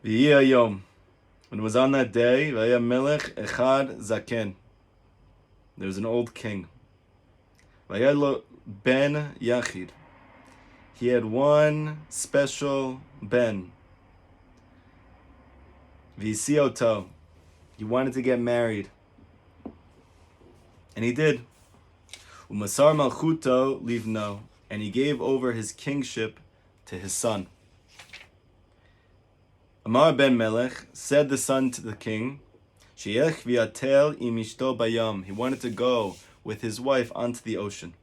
V'yeh yom. When it was on that day, v'yeh melech echad zaken. There was an old king. V'yeh lo ben yachid. He had one special ben. V'isi. He wanted to get married. And he did. Umasar malchuto livno. And he gave over his kingship to his son. Amar ben Melech, said the son to the king, Sheyech v'yatel im ishto bayam. He wanted to go with his wife onto the ocean.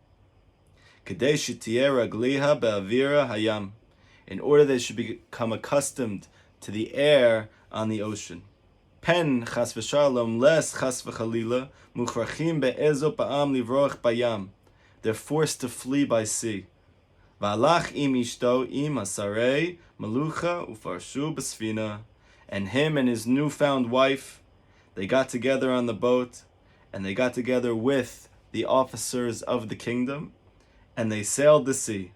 Kedei shetieh ragliha be'avira hayam. In order they should become accustomed to the air on the ocean. Pen chas v'shalom les chas v'chalila muchrachim be'ezo pa'am livroch bayam. They're forced to flee by sea. V'alach im ishto im asarei malucha ufarshu b'sfina. And him and his newfound wife, they got together on the boat, and they got together with the officers of the kingdom, and they sailed the sea.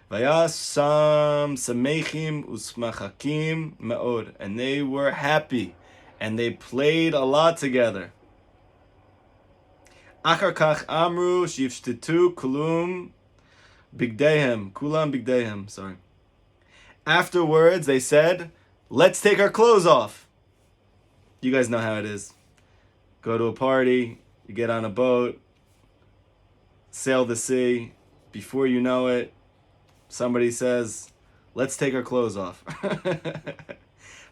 Vayas sam samechim usmachakim meod. And they were happy, and they played a lot together. Achar kach amru shivshtetu kulam bigdehem, sorry. Afterwards, they said, let's take our clothes off. You guys know how it is. Go to a party, you get on a boat, sail the sea. Before you know it, somebody says, let's take our clothes off.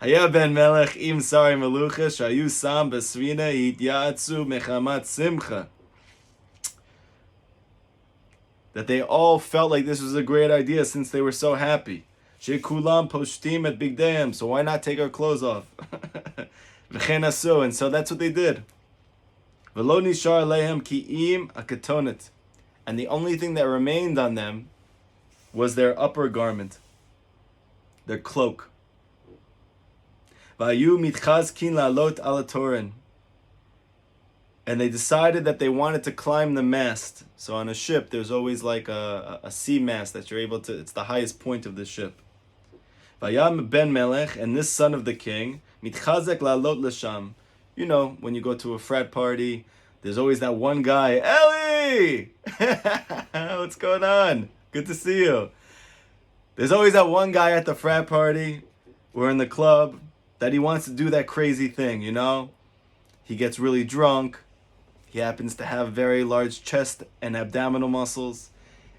Haya ben melech im sari melucha shayu sam besvina yityatsu mechamat simcha. That they all felt like this was a great idea since they were so happy. Shekulam poshtim et bigdeim. So why not take our clothes off? And so that's what they did. V'lo nishar lehem ki'im akatonet. And the only thing that remained on them was their upper garment, their cloak. Vayu mitchazkin la'alot ala toren. And they decided that they wanted to climb the mast. So on a ship, there's always like a sea mast that you're able to, it's the highest point of the ship. Vayam ben Melech, and this son of the king, mitchazek la'alot l'sham. You know, when you go to a frat party, there's always that one guy, Ellie! What's going on? Good to see you. There's always that one guy at the frat party or in the club that he wants to do that crazy thing, you know? He gets really drunk. He happens to have very large chest and abdominal muscles.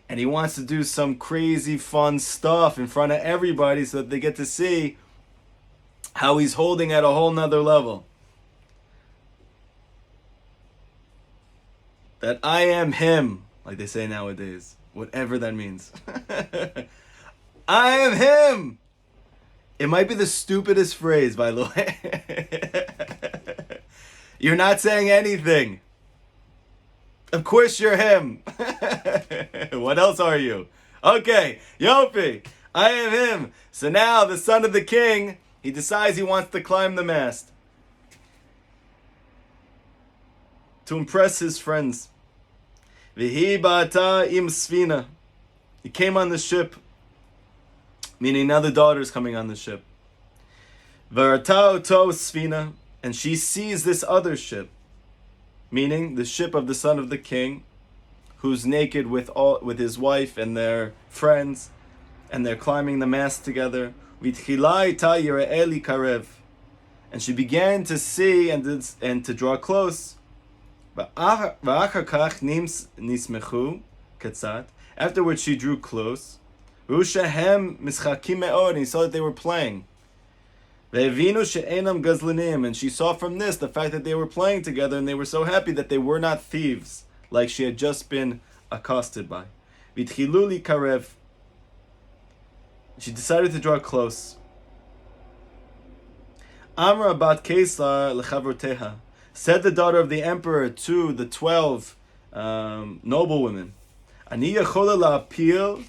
And he wants to do some crazy fun stuff in front of everybody so that they get to see how he's holding at a whole nother level. That I am him, like they say nowadays. Whatever that means. I am him! It might be the stupidest phrase, by the way. You're not saying anything. Of course you're him. What else are you? Okay, Yopi, I am him. So now the son of the king, he decides he wants to climb the mast to impress his friends. Vihi ba'ata im sfina. He came on the ship, meaning now the daughter's coming on the ship. V'arata oto sfina. And she sees this other ship, meaning the ship of the son of the king, who's naked with his wife and their friends, and they're climbing the mast together. And she began to see and to draw close. Afterwards she drew close. And he saw that they were playing. And she saw from this the fact that they were playing together and they were so happy that they were not thieves, like she had just been accosted by. She decided to draw close. Amra bat Kaisar lechavroteha. Said the daughter of the emperor to the 12 noblewomen, Ani yachola la'apil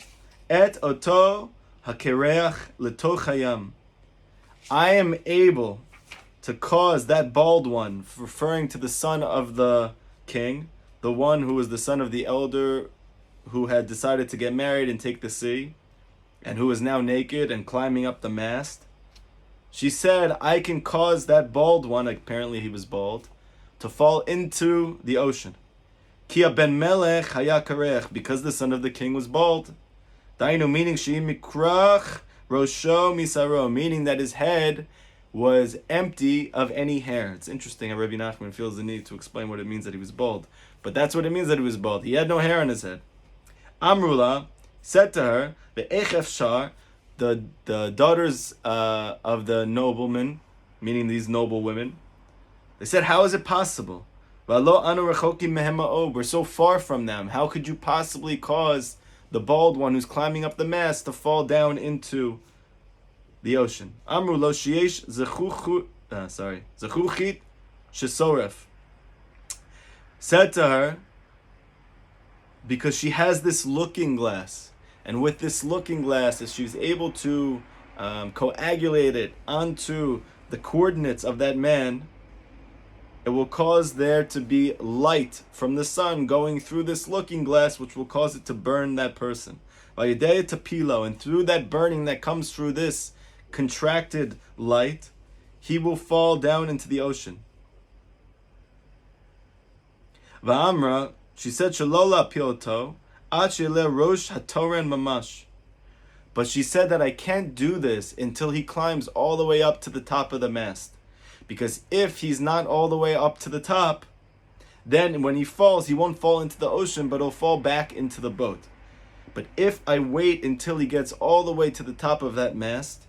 et oto hakereach letoch hayam. I am able to cause that bald one, referring to the son of the king, the one who was the son of the elder who had decided to get married and take the sea, and who is now naked and climbing up the mast. She said, I can cause that bald one, apparently he was bald, to fall into the ocean. Kia ben melech haya karech, because the son of the king was bald. Dainu, meaning she mikrach rosho misaro, meaning that his head was empty of any hair. It's interesting how Rabbi Nachman feels the need to explain what it means that he was bald. But that's what it means that he was bald. He had no hair on his head. Amrula said to her, Ve'echef shar, the daughters of the noblemen, meaning these noble women, they said, how is it possible? We're so far from them. How could you possibly cause the bald one who's climbing up the mast to fall down into the ocean? Amru lo sheyesh zechuchit shesoref. Said to her, because she has this looking glass, and with this looking glass, if she's able to coagulate it onto the coordinates of that man, it will cause there to be light from the sun going through this looking glass, which will cause it to burn that person. And through that burning that comes through this contracted light, he will fall down into the ocean. Va'amra, she said, Shalola pioto, achile rosh hatoren mamash. But she said that I can't do this until he climbs all the way up to the top of the mast. Because if he's not all the way up to the top, then when he falls, he won't fall into the ocean, but he'll fall back into the boat. But if I wait until he gets all the way to the top of that mast,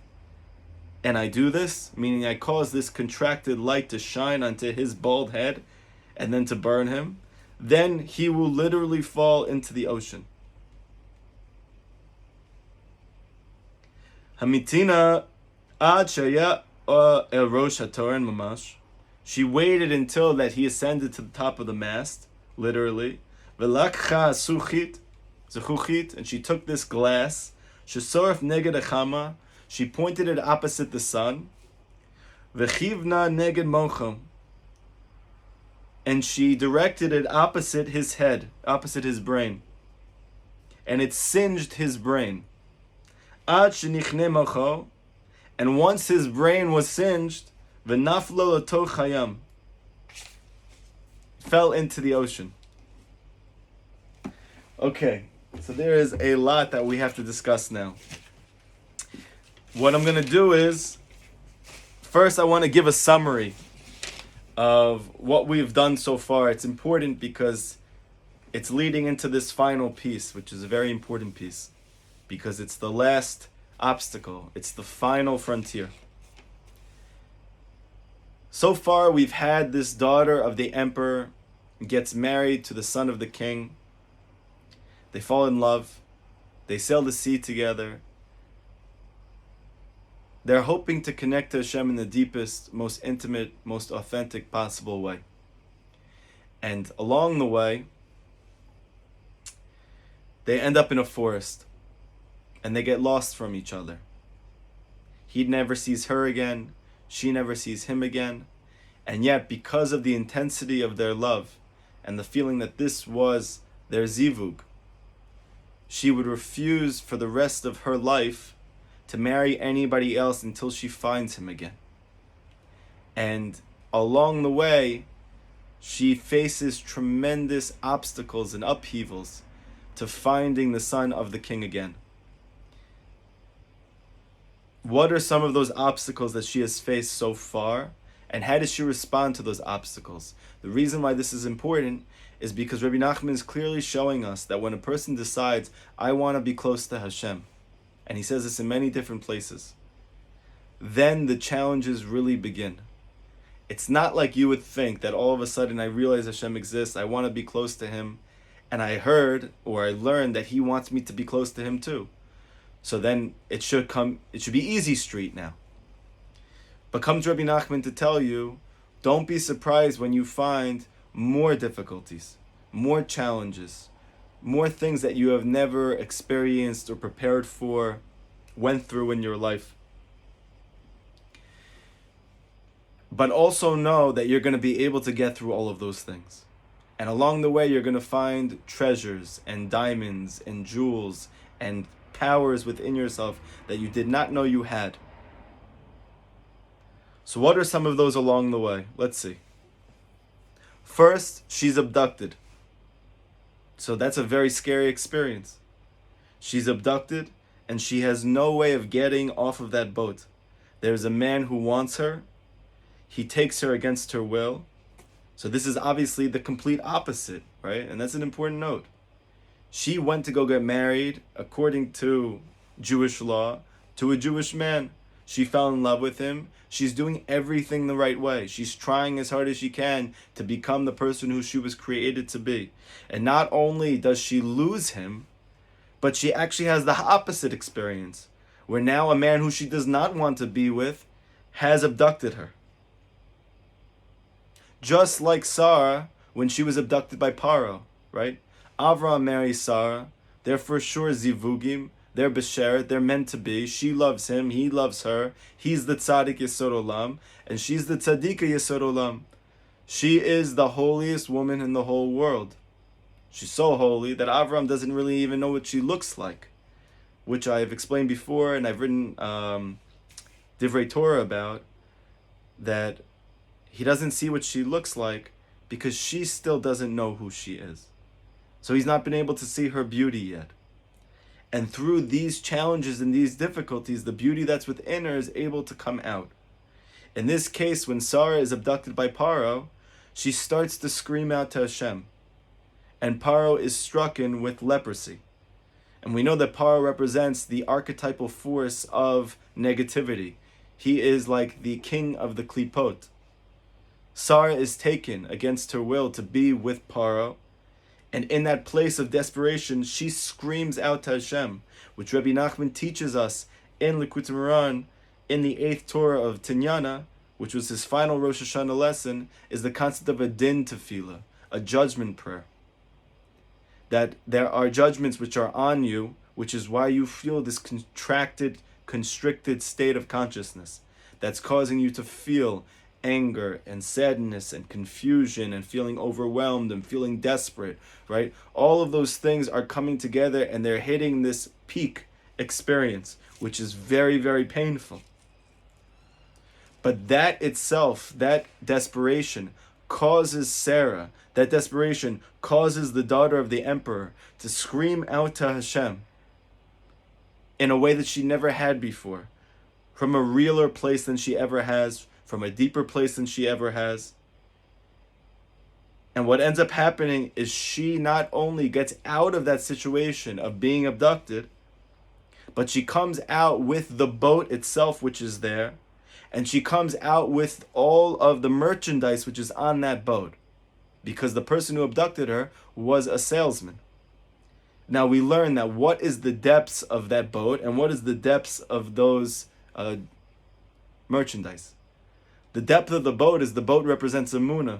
and I do this, meaning I cause this contracted light to shine onto his bald head, and then to burn him, then he will literally fall into the ocean. Hamitina ad shaya el rosh hatoren mamash. She waited until that he ascended to the top of the mast, literally. Velakcha zuchuchit, and she took this glass. Shesoref neged achama. She pointed it opposite the sun. Vechivna neged mochom. And she directed it opposite his head, opposite his brain. And it singed his brain. Ad shenichne mocho. And once his brain was singed, v'naflo l'toch hayam, fell into the ocean. Okay, so there is a lot that we have to discuss now. What I'm going to do is, first I want to give a summary of what we've done so far. It's important because it's leading into this final piece, which is a very important piece, because it's the last obstacle. It's the final frontier. So far, we've had this daughter of the emperor gets married to the son of the king. They fall in love. They sail the sea together. They're hoping to connect to Hashem in the deepest, most intimate, most authentic possible way. And along the way, they end up in a forest. And they get lost from each other. He never sees her again. She never sees him again. And yet, because of the intensity of their love and the feeling that this was their zivug, she would refuse for the rest of her life to marry anybody else until she finds him again. And along the way, she faces tremendous obstacles and upheavals to finding the son of the king again. What are some of those obstacles that she has faced so far? And how does she respond to those obstacles? The reason why this is important is because Rabbi Nachman is clearly showing us that when a person decides, I want to be close to Hashem, and he says this in many different places, then the challenges really begin. It's not like you would think that all of a sudden I realize Hashem exists, I want to be close to him, and I heard or I learned that he wants me to be close to him too. So then it should be easy street now. But comes Rabbi Nachman to tell you, don't be surprised when you find more difficulties, more challenges, more things that you have never experienced or prepared for, went through in your life. But also know that you're going to be able to get through all of those things. And along the way, you're going to find treasures and diamonds and jewels and powers within yourself that you did not know you had. So what are some of those along the way? Let's see. First, she's abducted. So that's a very scary experience. She's abducted, and she has no way of getting off of that boat. There's a man who wants her. He takes her against her will. So this is obviously the complete opposite, right? And that's an important note. She went to go get married, according to Jewish law, to a Jewish man. She fell in love with him. She's doing everything the right way. She's trying as hard as she can to become the person who she was created to be. And not only does she lose him, but she actually has the opposite experience, where now a man who she does not want to be with has abducted her. Just like Sarah when she was abducted by Paro, right? Avram marries Sarah. They're for sure zivugim. They're besheret. They're meant to be. She loves him. He loves her. He's the tzaddik yesod olam, and she's the tzaddika yesod olam. She is the holiest woman in the whole world. She's so holy that Avram doesn't really even know what she looks like, which I've explained before, and I've written Divrei Torah about, that he doesn't see what she looks like because she still doesn't know who she is. So he's not been able to see her beauty yet. And through these challenges and these difficulties, the beauty that's within her is able to come out. In this case, when Sarah is abducted by Paro, she starts to scream out to Hashem. And Paro is stricken with leprosy. And we know that Paro represents the archetypal force of negativity. He is like the king of the klipot. Sarah is taken against her will to be with Paro. And in that place of desperation, she screams out to Hashem, which Rabbi Nachman teaches us in Likutei Moharan, in the 8th Torah of Tinyana, which was his final Rosh Hashanah lesson, is the concept of a din tefillah, a judgment prayer. That there are judgments which are on you, which is why you feel this contracted, constricted state of consciousness that's causing you to feel anger and sadness and confusion and feeling overwhelmed and feeling desperate, right? All of those things are coming together and they're hitting this peak experience, which is very, very painful. But that itself, that desperation, causes Sarah, that desperation causes the daughter of the emperor to scream out to Hashem in a way that she never had before, from a realer place than she ever has, from a deeper place than she ever has. And what ends up happening is she not only gets out of that situation of being abducted, but she comes out with the boat itself, which is there, and she comes out with all of the merchandise which is on that boat, because the person who abducted her was a salesman. Now we learn that what is the depths of that boat and what is the depths of those merchandise. The depth of the boat is the boat represents Emunah,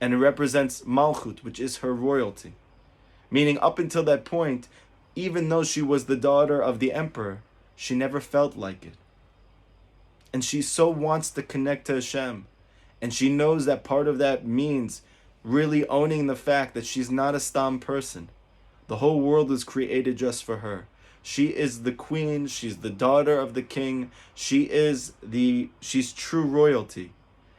and it represents Malchut, which is her royalty. Meaning up until that point, even though she was the daughter of the emperor, she never felt like it. And she so wants to connect to Hashem. And she knows that part of that means really owning the fact that she's not a stam person. The whole world is created just for her. She is the queen, she's the daughter of the king, she's true royalty.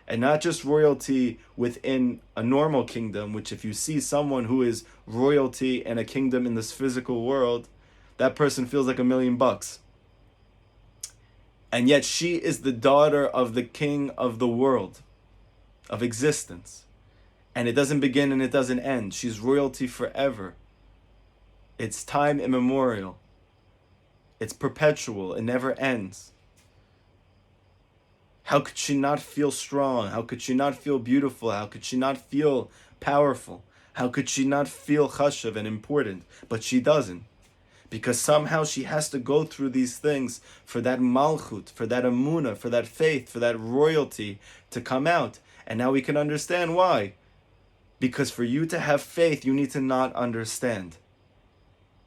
And not just royalty within a normal kingdom, which if you see someone who is royalty in a kingdom in this physical world, that person feels like $1 million. And yet she is the daughter of the king of the world, of existence. And it doesn't begin and it doesn't end. She's royalty forever. It's time immemorial. It's perpetual. It never ends. How could she not feel strong? How could she not feel beautiful? How could she not feel powerful? How could she not feel chashuv and important? But she doesn't. Because somehow she has to go through these things for that malchut, for that emunah, for that faith, for that royalty to come out. And now we can understand why. Because for you to have faith, you need to not understand.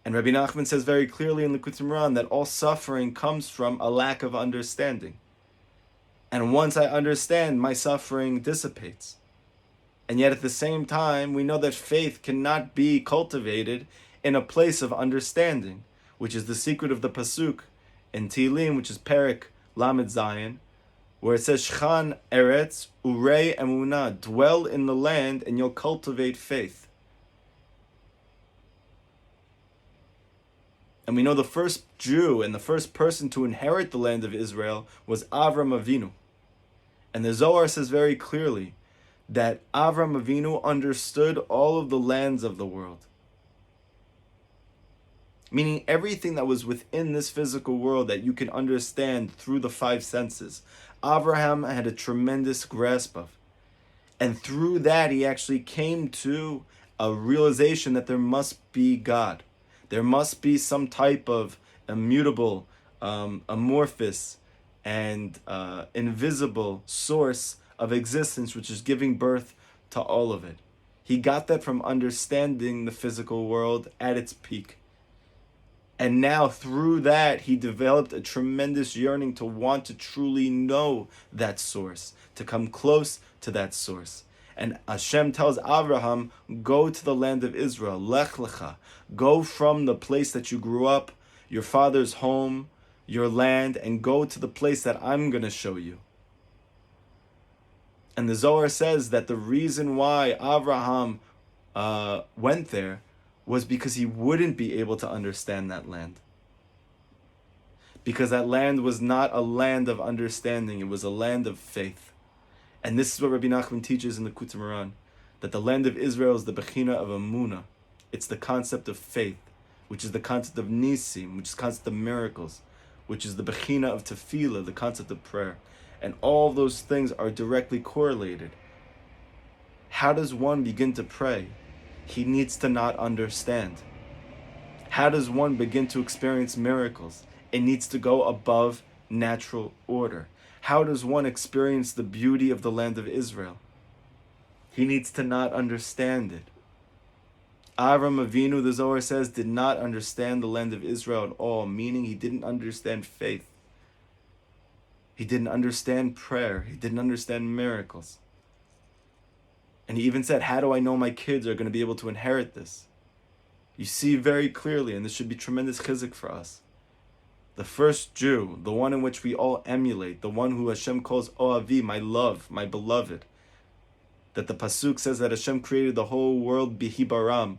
And Rabbi Nachman says very clearly in Likutei Moharan that all suffering comes from a lack of understanding. And once I understand, my suffering dissipates. And yet at the same time, we know that faith cannot be cultivated in a place of understanding, which is the secret of the pasuk in Tehillim, which is Perek Lamed Zayin, where it says Shchan Eretz Urei Emunah, dwell in the land and you'll cultivate faith. And we know the first Jew and the first person to inherit the land of Israel was Avram Avinu. And the Zohar says very clearly that Avram Avinu understood all of the lands of the world. Meaning everything that was within this physical world that you can understand through the five senses, Abraham had a tremendous grasp of. And through that, he actually came to a realization that there must be God. There must be some type of immutable, amorphous, and invisible source of existence, which is giving birth to all of it. He got that from understanding the physical world at its peak. And now through that, he developed a tremendous yearning to want to truly know that source, to come close to that source. And Hashem tells Abraham, go to the land of Israel, Lech Lecha. Go from the place that you grew up, your father's home, your land, and go to the place that I'm going to show you. And the Zohar says that the reason why Abraham went there was because he wouldn't be able to understand that land. Because that land was not a land of understanding, it was a land of faith. And this is what Rabbi Nachman teaches in the Kutei Moharan, that the land of Israel is the Bechina of Amunah. It's the concept of faith, which is the concept of Nisim, which is the concept of miracles, which is the Bechina of Tefillah, the concept of prayer. And all those things are directly correlated. How does one begin to pray? He needs to not understand. How does one begin to experience miracles? It needs to go above natural order. How does one experience the beauty of the land of Israel? He needs to not understand it. Avram Avinu, the Zohar says, did not understand the land of Israel at all, meaning he didn't understand faith. He didn't understand prayer. He didn't understand miracles. And he even said, how do I know my kids are going to be able to inherit this? You see very clearly, and this should be tremendous chizuk for us. The first Jew, the one in which we all emulate, the one who Hashem calls Oavi, my love, my beloved. That the Pasuk says that Hashem created the whole world bihibaram,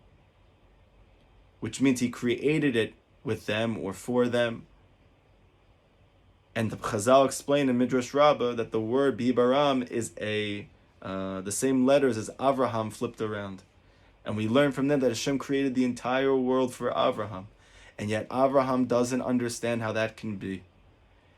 which means he created it with them or for them. And the Chazal explained in Midrash Rabbah that the word bihibaram is the same letters as Avraham flipped around. And we learn from them that Hashem created the entire world for Avraham. And yet Avraham doesn't understand how that can be.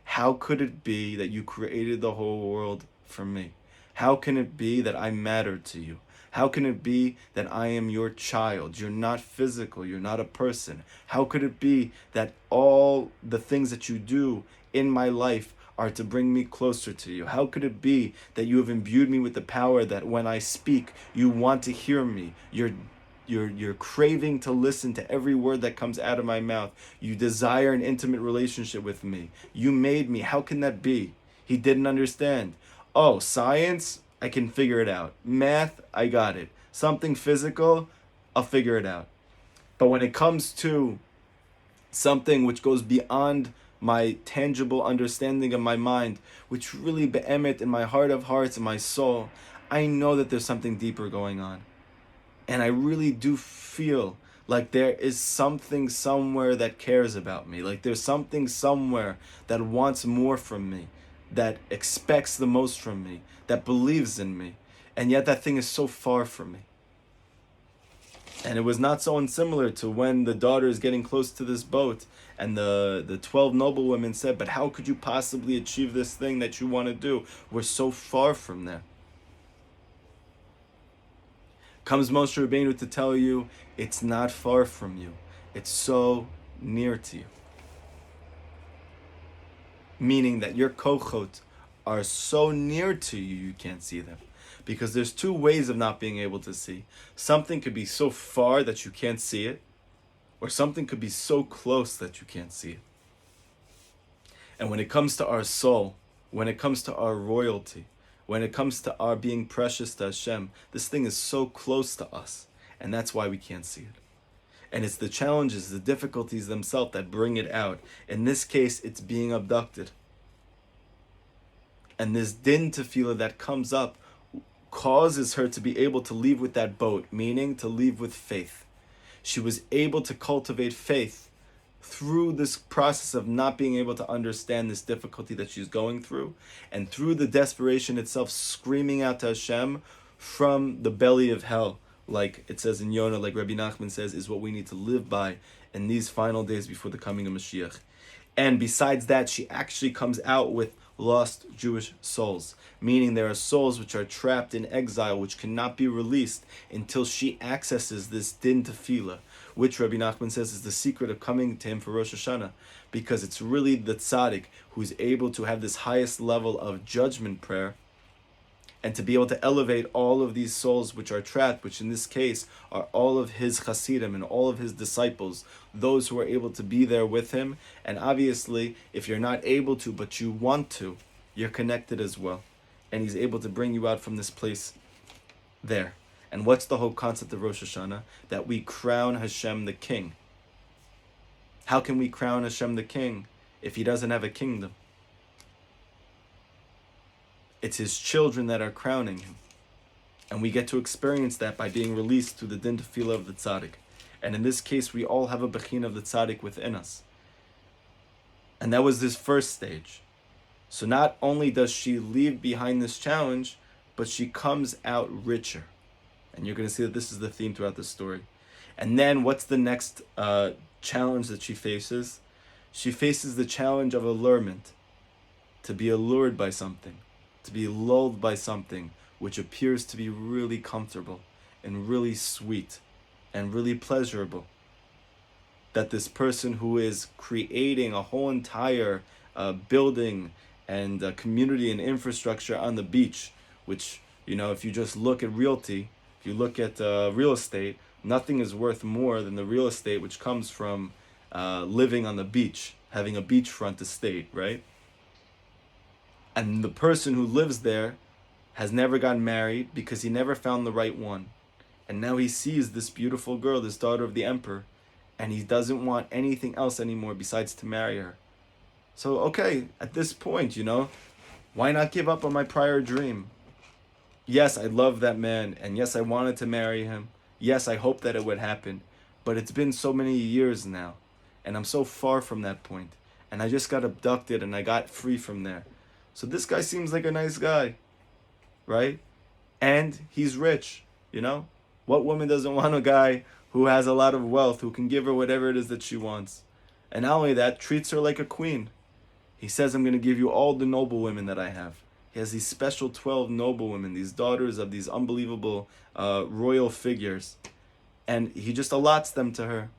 How could it be that you created the whole world for me? How can it be that I matter to you? How can it be that I am your child? You're not physical. You're not a person. How could it be that all the things that you do in my life are to bring me closer to you? How could it be that you have imbued me with the power that when I speak, you want to hear me? You're craving to listen to every word that comes out of my mouth. You desire an intimate relationship with me. You made me. How can that be? He didn't understand. Oh, science? I can figure it out. Math? I got it. Something physical? I'll figure it out. But when it comes to something which goes beyond my tangible understanding of my mind, which really be'emet in my heart of hearts and my soul, I know that there's something deeper going on. And I really do feel like there is something somewhere that cares about me. Like there's something somewhere that wants more from me, that expects the most from me, that believes in me. And yet that thing is so far from me. And it was not so unsimilar to when the daughter is getting close to this boat and the 12 noblewomen said, but how could you possibly achieve this thing that you want to do? We're so far from there. Comes Moshe Rabbeinu to tell you, it's not far from you. It's so near to you. Meaning that your kochot are so near to you, you can't see them. Because there's two ways of not being able to see. Something could be so far that you can't see it, or something could be so close that you can't see it. And when it comes to our soul, when it comes to our royalty, when it comes to our being precious to Hashem, this thing is so close to us, and that's why we can't see it. And it's the challenges, the difficulties themselves that bring it out. In this case, it's being abducted. And this din tefillah that comes up causes her to be able to leave with that boat, meaning to leave with faith. She was able to cultivate faith through this process of not being able to understand this difficulty that she's going through, and through the desperation itself, screaming out to Hashem from the belly of hell, like it says in Yonah, like Rabbi Nachman says, is what we need to live by in these final days before the coming of Mashiach. And besides that, she actually comes out with lost Jewish souls, meaning there are souls which are trapped in exile, which cannot be released until she accesses this din tefillah, which Rabbi Nachman says is the secret of coming to him for Rosh Hashanah, because it's really the tzaddik who's able to have this highest level of judgment prayer, and to be able to elevate all of these souls which are trapped, which in this case are all of his chasidim and all of his disciples, those who are able to be there with him. And obviously, if you're not able to, but you want to, you're connected as well. And he's able to bring you out from this place there. And what's the whole concept of Rosh Hashanah? That we crown Hashem the king. How can we crown Hashem the king if he doesn't have a kingdom? It's his children that are crowning him. And we get to experience that by being released through the din tefillah of the tzaddik. And in this case, we all have a bechin of the tzaddik within us. And that was this first stage. So not only does she leave behind this challenge, but she comes out richer. And you're going to see that this is the theme throughout the story. And then what's the next challenge that she faces? She faces the challenge of allurement. To be allured by something. To be lulled by something which appears to be really comfortable and really sweet and really pleasurable. That this person who is creating a whole entire building and community and infrastructure on the beach, which, you know, if you just look at realty, if you look at real estate, nothing is worth more than the real estate which comes from living on the beach, having a beachfront estate, right? And the person who lives there has never gotten married because he never found the right one. And now he sees this beautiful girl, this daughter of the emperor, and he doesn't want anything else anymore besides to marry her. So, okay, at this point, you know, why not give up on my prior dream? Yes, I love that man, and yes, I wanted to marry him. Yes, I hope that it would happen. But it's been so many years now, and I'm so far from that point. And I just got abducted, and I got free from there. So this guy seems like a nice guy, right? And he's rich, you know? What woman doesn't want a guy who has a lot of wealth, who can give her whatever it is that she wants? And not only that, treats her like a queen. He says, I'm going to give you all the noble women that I have. He has these special 12 noble women, these daughters of these unbelievable royal figures. And he just allots them to her.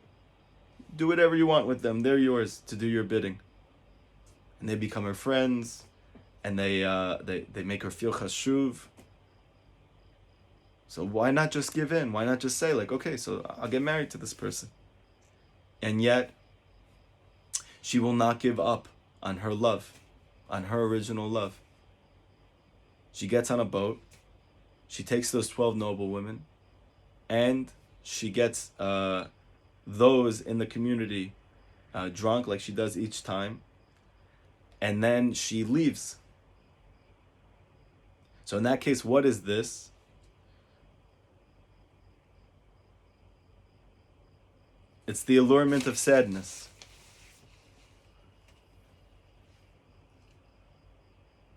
Do whatever you want with them. They're yours to do your bidding. And they become her friends. And they make her feel chashuv. So why not just give in? Why not just say, like, okay, so I'll get married to this person? And yet, she will not give up on her love, on her original love. She gets on a boat. She takes those 12 noble women. And she gets those in the community drunk like she does each time. And then she leaves. So in that case, what is this? It's the allurement of sadness.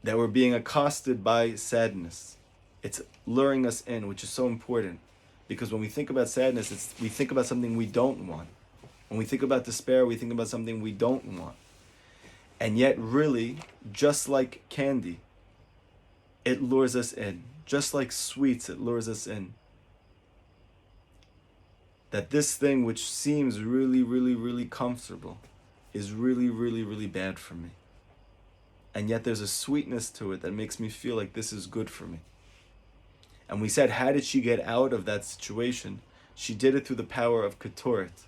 That we're being accosted by sadness. It's luring us in, which is so important. Because when we think about sadness, we think about something we don't want. When we think about despair, we think about something we don't want. And yet, really, just like candy, it lures us in. Just like sweets, it lures us in. That this thing which seems really, really, really comfortable is really, really, really bad for me. And yet there's a sweetness to it that makes me feel like this is good for me. And we said, how did she get out of that situation? She did it through the power of Ketoret,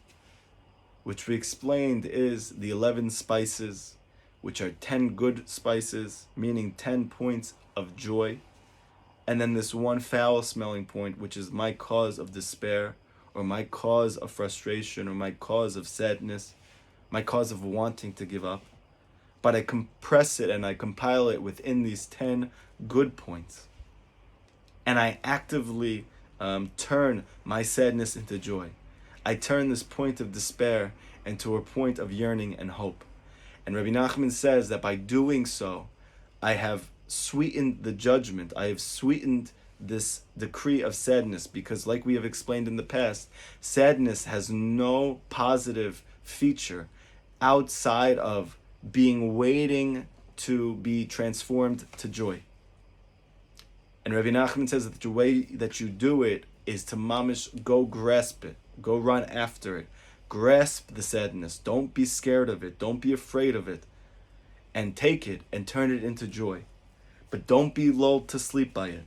which we explained is the 11 spices, which are 10 good spices, meaning 10 points of joy. And then this one foul-smelling point, which is my cause of despair, or my cause of frustration, or my cause of sadness, my cause of wanting to give up. but I compress it and I compile it within these 10 good points. And I actively turn my sadness into joy. I turn this point of despair into a point of yearning and hope. And Rabbi Nachman says that by doing so, I have sweetened the judgment. I have sweetened this decree of sadness, because like we have explained in the past, sadness has no positive feature outside of being waiting to be transformed to joy. And Rabbi Nachman says that the way that you do it is to mamish go grasp it, go run after it, grasp the sadness. Don't be scared of it. Don't be afraid of it, and take it and turn it into joy. But don't be lulled to sleep by it.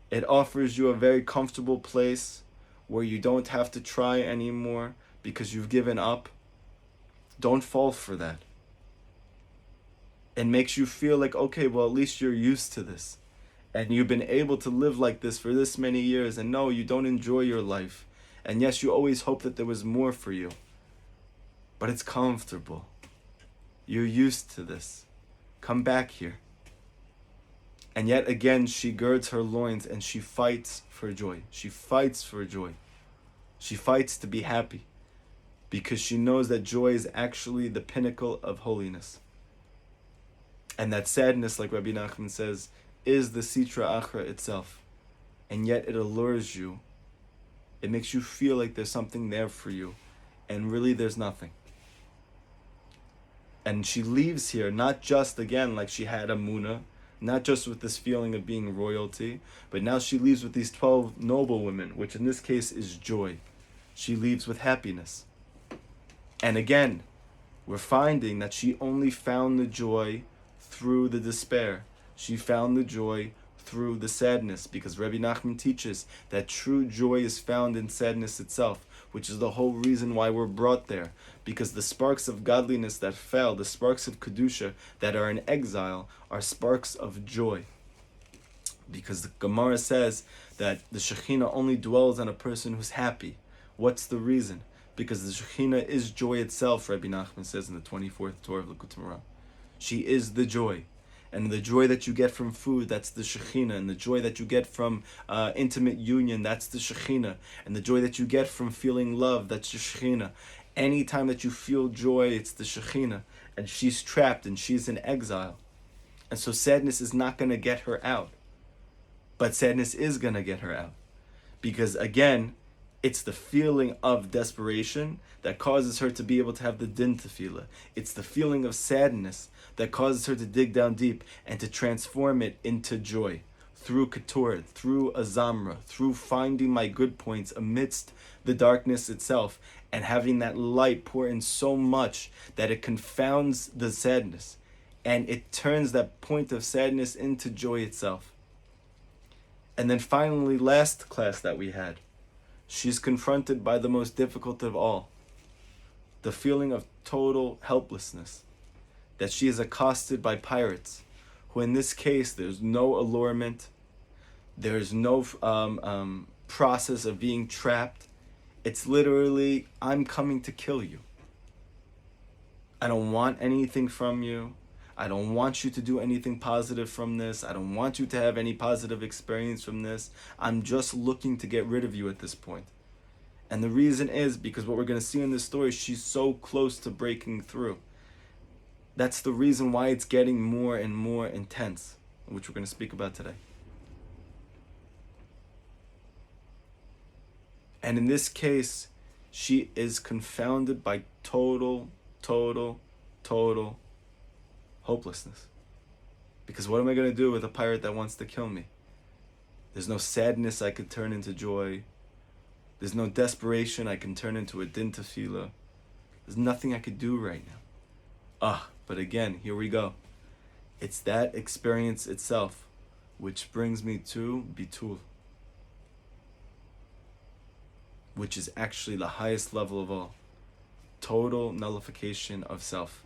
It offers you a very comfortable place where you don't have to try anymore because you've given up. Don't fall for that. It makes you feel like, okay, well, at least you're used to this. And you've been able to live like this for this many years. And no, you don't enjoy your life. And yes, you always hope that there was more for you. But it's comfortable. You're used to this. Come back here. And yet again, she girds her loins and she fights for joy. She fights for joy. She fights to be happy, because she knows that joy is actually the pinnacle of holiness. And that sadness, like Rabbi Nachman says, is the Sitra Achra itself. And yet it allures you. It makes you feel like there's something there for you. And really there's nothing. And she leaves here not just, again, like she had Amunah, not just with this feeling of being royalty, but now she leaves with these 12 noble women, which in this case is joy. She leaves with happiness. And again, we're finding that she only found the joy through the despair. She found the joy through the sadness, because Rabbi Nachman teaches that true joy is found in sadness itself, which is the whole reason why we're brought there. Because the sparks of godliness that fell, the sparks of Kedusha that are in exile, are sparks of joy. Because the Gemara says that the Shekhinah only dwells on a person who's happy. What's the reason? Because the Shekhinah is joy itself, Rabbi Nachman says in the 24th Torah of Likutei Moharan. She is the joy. And the joy that you get from food, that's the Shekhinah. And the joy that you get from intimate union, that's the Shekhinah. And the joy that you get from feeling love, that's the Shekhinah. Anytime that you feel joy, it's the Shekhinah. And she's trapped and she's in exile. And so sadness is not going to get her out. But sadness is going to get her out. Because again, it's the feeling of desperation that causes her to be able to have the din tefillah. It's the feeling of sadness that causes her to dig down deep and to transform it into joy. Through Keturah, through a Zamra, through finding my good points amidst the darkness itself, and having that light pour in so much that it confounds the sadness, and it turns that point of sadness into joy itself. And then finally, last class that we had, she's confronted by the most difficult of all, the feeling of total helplessness, that she is accosted by pirates, who in this case, there's no allurement, there's no process of being trapped. It's literally, I'm coming to kill you. I don't want anything from you. I don't want you to do anything positive from this. I don't want you to have any positive experience from this. I'm just looking to get rid of you at this point. And the reason is because what we're going to see in this story, she's so close to breaking through. That's the reason why it's getting more and more intense, which we're going to speak about today. And in this case, she is confounded by total hopelessness. Because what am I going to do with a pirate that wants to kill me? There's no sadness I could turn into joy. There's no desperation I can turn into a din tefillah. There's nothing I could do right now. But again, here we go. It's that experience itself which brings me to bitul, which is actually the highest level of all. Total nullification of self.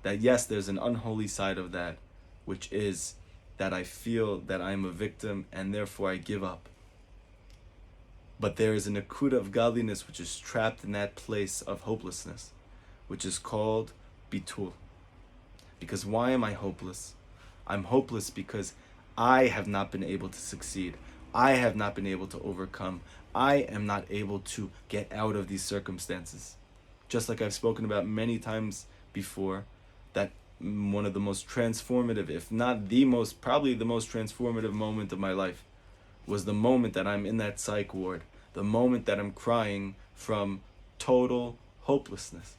That yes, there's an unholy side of that, which is that I feel that I'm a victim and therefore I give up. But there is a nakuda of godliness which is trapped in that place of hopelessness, which is called bitul. Because why am I hopeless? I'm hopeless because I have not been able to succeed. I have not been able to overcome. I am not able to get out of these circumstances. Just like I've spoken about many times before, that one of the most transformative, if not the most, probably the most transformative moment of my life was the moment that I'm in that psych ward, the moment that I'm crying from total hopelessness.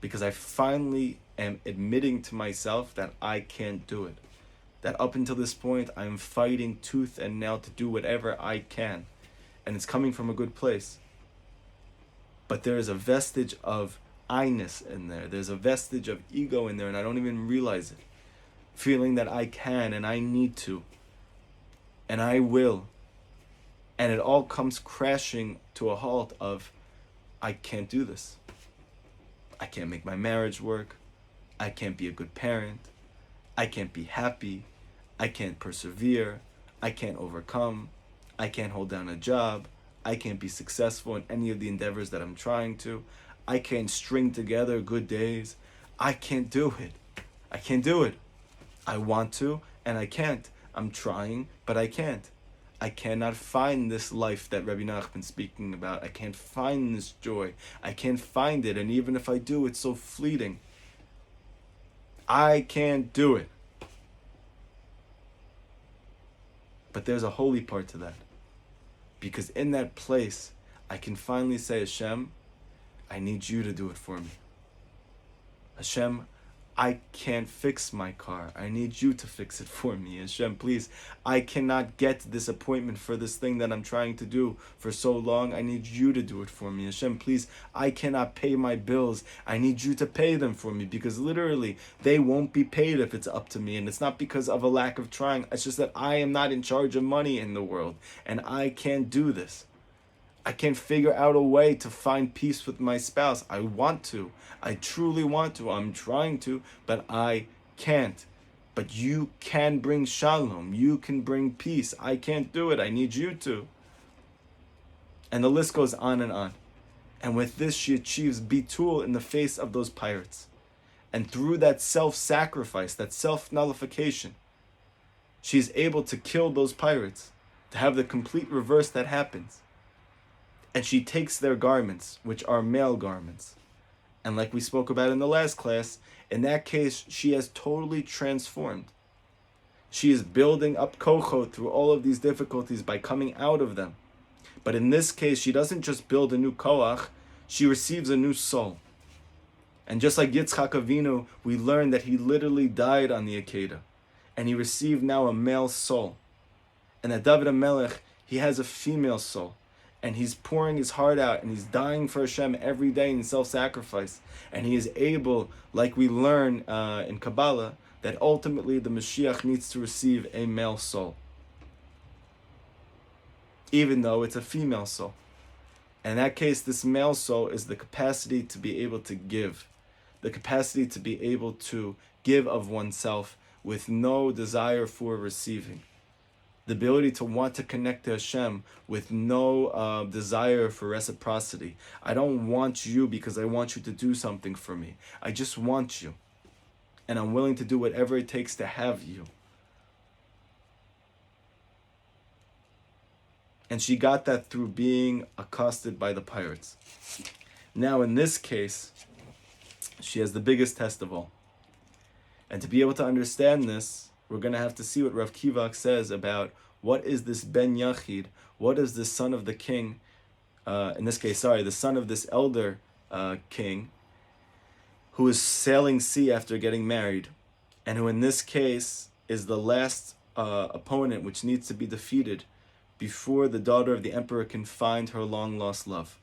Because I finally am admitting to myself that I can't do it. That up until this point, I'm fighting tooth and nail to do whatever I can. And it's coming from a good place. But there is a vestige of I-ness in there. There's a vestige of ego in there, and I don't even realize it. Feeling that I can and I need to. And I will. And it all comes crashing to a halt of, I can't do this. I can't make my marriage work. I can't be a good parent. I can't be happy. I can't persevere. I can't overcome. I can't hold down a job. I can't be successful in any of the endeavors that I'm trying to. I can't string together good days. I can't do it. I can't do it. I want to, and I can't. I'm trying, but I can't. I cannot find this life that Rabbi Nachman's speaking about. I can't find this joy. I can't find it, and even if I do, it's so fleeting. I can't do it. But there's a holy part to that. Because in that place, I can finally say, Hashem, I need you to do it for me. Hashem, I can't fix my car. I need you to fix it for me. Hashem, please, I cannot get this appointment for this thing that I'm trying to do for so long. I need you to do it for me. Hashem, please, I cannot pay my bills. I need you to pay them for me, because literally they won't be paid if it's up to me. And it's not because of a lack of trying. It's just that I am not in charge of money in the world, and I can't do this. I can't figure out a way to find peace with my spouse. I want to. I truly want to. I'm trying to, but I can't. But you can bring shalom. You can bring peace. I can't do it. I need you to. And the list goes on and on. And with this, she achieves bitul in the face of those pirates. And through that self-sacrifice, that self-nullification, she's able to kill those pirates, to have the complete reverse that happens. And she takes their garments, which are male garments. And like we spoke about in the last class, in that case, she has totally transformed. She is building up kochot through all of these difficulties by coming out of them. But in this case, she doesn't just build a new koach, she receives a new soul. And just like Yitzchak Avinu, we learn that he literally died on the Akedah. And he received now a male soul. And that David HaMelech, he has a female soul. And he's pouring his heart out, and he's dying for Hashem every day in self-sacrifice. And he is able, like we learn in Kabbalah, that ultimately the Mashiach needs to receive a male soul, even though it's a female soul. And in that case, this male soul is the capacity to be able to give, the capacity to be able to give of oneself with no desire for receiving. The ability to want to connect to Hashem with no desire for reciprocity. I don't want you because I want you to do something for me. I just want you. And I'm willing to do whatever it takes to have you. And she got that through being accosted by the pirates. Now in this case, she has the biggest test of all. And to be able to understand this, we're going to have to see what Rav Kivak says about what is this Ben Yachid, what is this son of the king, in this case, the son of this elder king, who is sailing sea after getting married, and who in this case is the last opponent which needs to be defeated before the daughter of the emperor can find her long-lost love.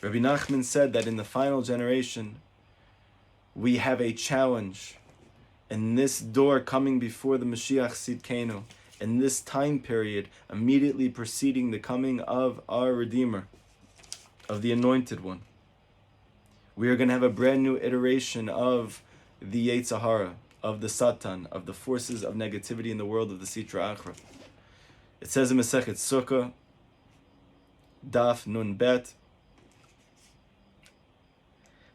Rabbi Nachman said that in the final generation, we have a challenge. In this door coming before the Mashiach Sidkenu, in this time period, immediately preceding the coming of our Redeemer, of the Anointed One, we are going to have a brand new iteration of the Yetzer Hara, of the Satan, of the forces of negativity in the world of the Sitra Achra. It says in Masechet Sukkah, Daf Nun Bet,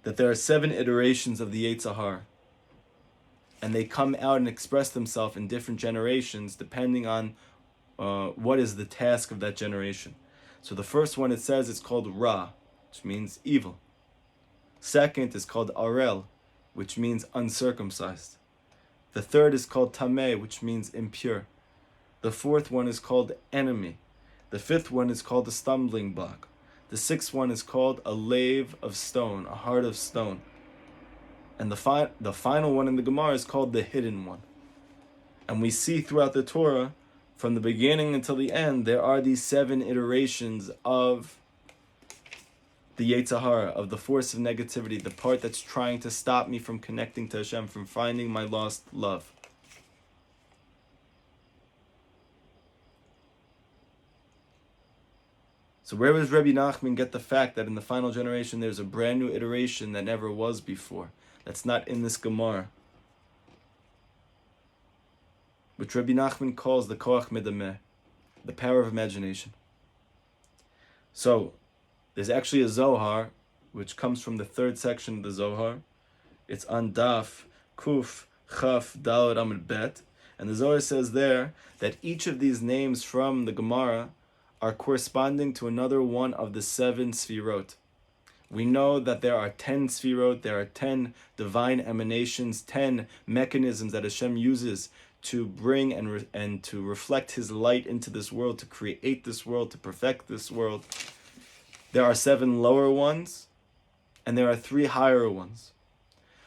that there are 7 iterations of the Yetzer Hara, and they come out and express themselves in different generations depending on what is the task of that generation. So the first one, it says, it's called Ra, which means evil. Second is called Arel, which means uncircumcised. The third is called Tameh, which means impure. The fourth one is called enemy. The fifth one is called a stumbling block. The sixth one is called a lave of stone, a heart of stone. And the final one in the Gemara is called the hidden one. And we see throughout the Torah, from the beginning until the end, there are these 7 iterations of the Yetzer Hara, of the force of negativity, the part that's trying to stop me from connecting to Hashem, from finding my lost love. So where does Rabbi Nachman get the fact that in the final generation there's a brand new iteration that never was before? That's not in this Gemara, which Rabbi Nachman calls the koach medameh, the power of imagination. So there's actually a Zohar, which comes from the 3rd section of the Zohar. It's on Daf Kuf Chaf Daled Amud Bet, and the Zohar says there that each of these names from the Gemara are corresponding to another one of the 7 Sfirot. We know that there are 10 Sfirot, there are 10 divine emanations, 10 mechanisms that Hashem uses to bring and to reflect His light into this world, to create this world, to perfect this world. There are 7 lower ones, and there are 3 higher ones.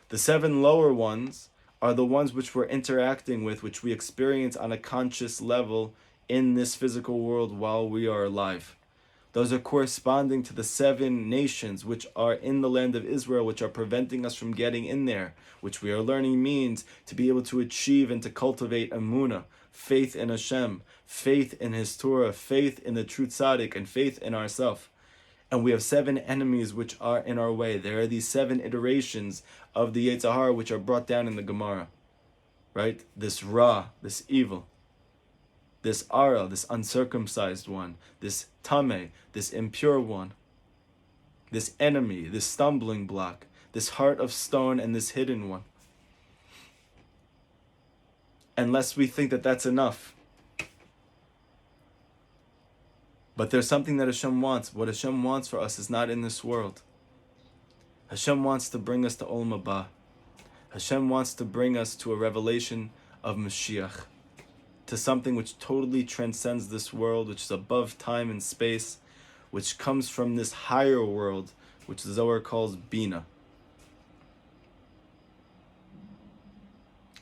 The 7 lower ones are the ones which we're interacting with, which we experience on a conscious level in this physical world while we are alive. Those are corresponding to the 7 nations which are in the land of Israel, which are preventing us from getting in there, which we are learning means to be able to achieve and to cultivate emunah, faith in Hashem, faith in His Torah, faith in the true tzaddik, and faith in ourselves. And we have 7 enemies which are in our way. There are these 7 iterations of the Yetzer Hara which are brought down in the Gemara, right? This Ra, this evil. This Ara, this uncircumcised one, this Tameh, this impure one, this enemy, this stumbling block, this heart of stone, and this hidden one. Unless we think that that's enough. But there's something that Hashem wants. What Hashem wants for us is not in this world. Hashem wants to bring us to Olam Haba. Hashem wants to bring us to a revelation of Mashiach, to something which totally transcends this world, which is above time and space, which comes from this higher world, which the Zohar calls Bina.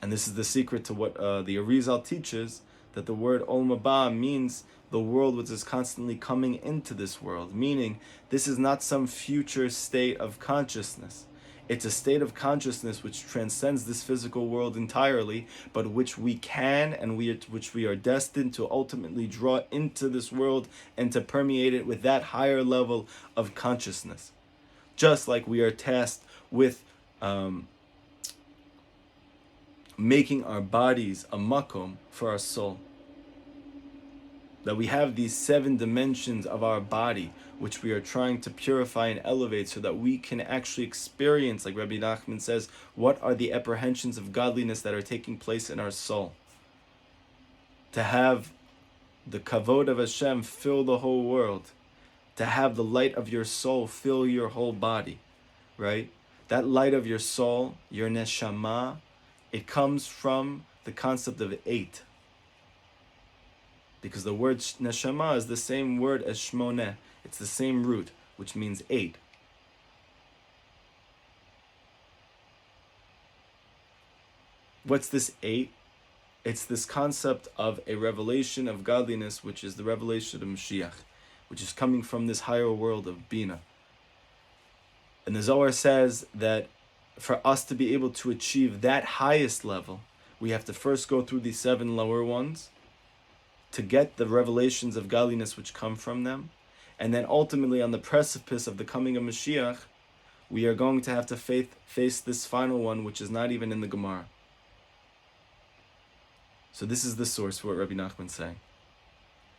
And this is the secret to what the Arizal teaches, that the word Olam Haba means the world which is constantly coming into this world, meaning this is not some future state of consciousness. It's a state of consciousness which transcends this physical world entirely, but which we can and which we are destined to ultimately draw into this world and to permeate it with that higher level of consciousness. Just like we are tasked with making our bodies a makom for our soul. That we have these 7 dimensions of our body which we are trying to purify and elevate so that we can actually experience, like Rabbi Nachman says, what are the apprehensions of godliness that are taking place in our soul. To have the kavod of Hashem fill the whole world. To have the light of your soul fill your whole body, right? That light of your soul, your neshama, it comes from the concept of 8. Because the word neshama is the same word as shmoneh. It's the same root, which means 8. What's this 8? It's this concept of a revelation of godliness, which is the revelation of Mashiach, which is coming from this higher world of Bina. And the Zohar says that for us to be able to achieve that highest level, we have to first go through these 7 lower ones to get the revelations of godliness which come from them. And then ultimately on the precipice of the coming of Mashiach, we are going to have to face this final one, which is not even in the Gemara. So this is the source for what Rabbi Nachman is saying.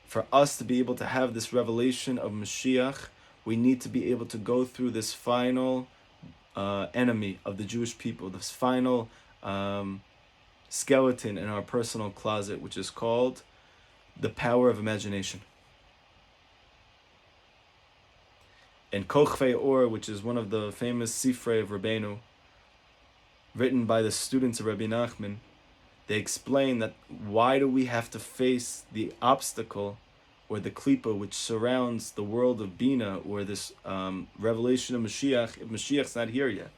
For us to be able to have this revelation of Mashiach, we need to be able to go through this final enemy of the Jewish people, this final skeleton in our personal closet, which is called the power of imagination. In Kochvei Or, which is one of the famous Sifrei of Rabbeinu, written by the students of Rabbi Nachman, they explain that why do we have to face the obstacle or the klipa which surrounds the world of Bina, or this revelation of Mashiach, if Mashiach's not here yet.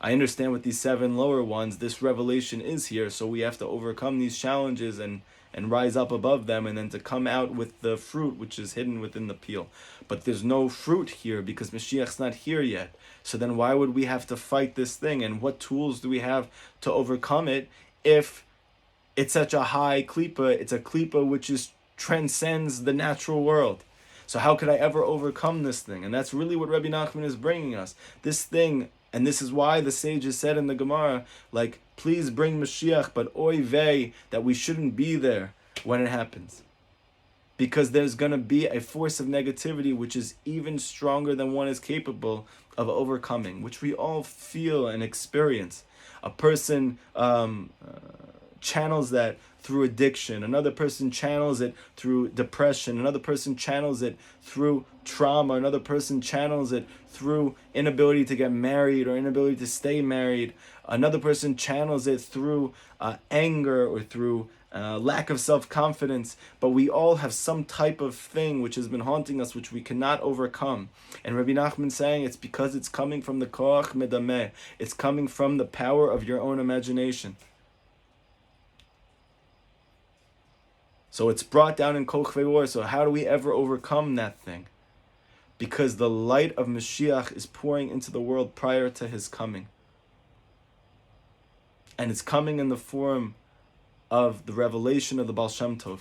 I understand with these 7 lower ones, this revelation is here, so we have to overcome these challenges and rise up above them, and then to come out with the fruit which is hidden within the peel. But there's no fruit here because Mashiach's not here yet. So then why would we have to fight this thing? And what tools do we have to overcome it if it's such a high klipa? It's a klipa which transcends the natural world. So how could I ever overcome this thing? And that's really what Rabbi Nachman is bringing us. This thing, and this is why the sages said in the Gemara, like, please bring Mashiach, but oy vey, that we shouldn't be there when it happens. Because there's going to be a force of negativity which is even stronger than one is capable of overcoming, which we all feel and experience. A person channels that through addiction. Another person channels it through depression. Another person channels it through trauma. Another person channels it through inability to get married or inability to stay married. Another person channels it through anger or through lack of self-confidence. But we all have some type of thing which has been haunting us, which we cannot overcome. And Rabbi Nachman saying it's because it's coming from the koach medameh. It's coming from the power of your own imagination. So it's brought down in Kochvei Or. So how do we ever overcome that thing? Because the light of Mashiach is pouring into the world prior to his coming. And it's coming in the form of the revelation of the Baal Shem Tov.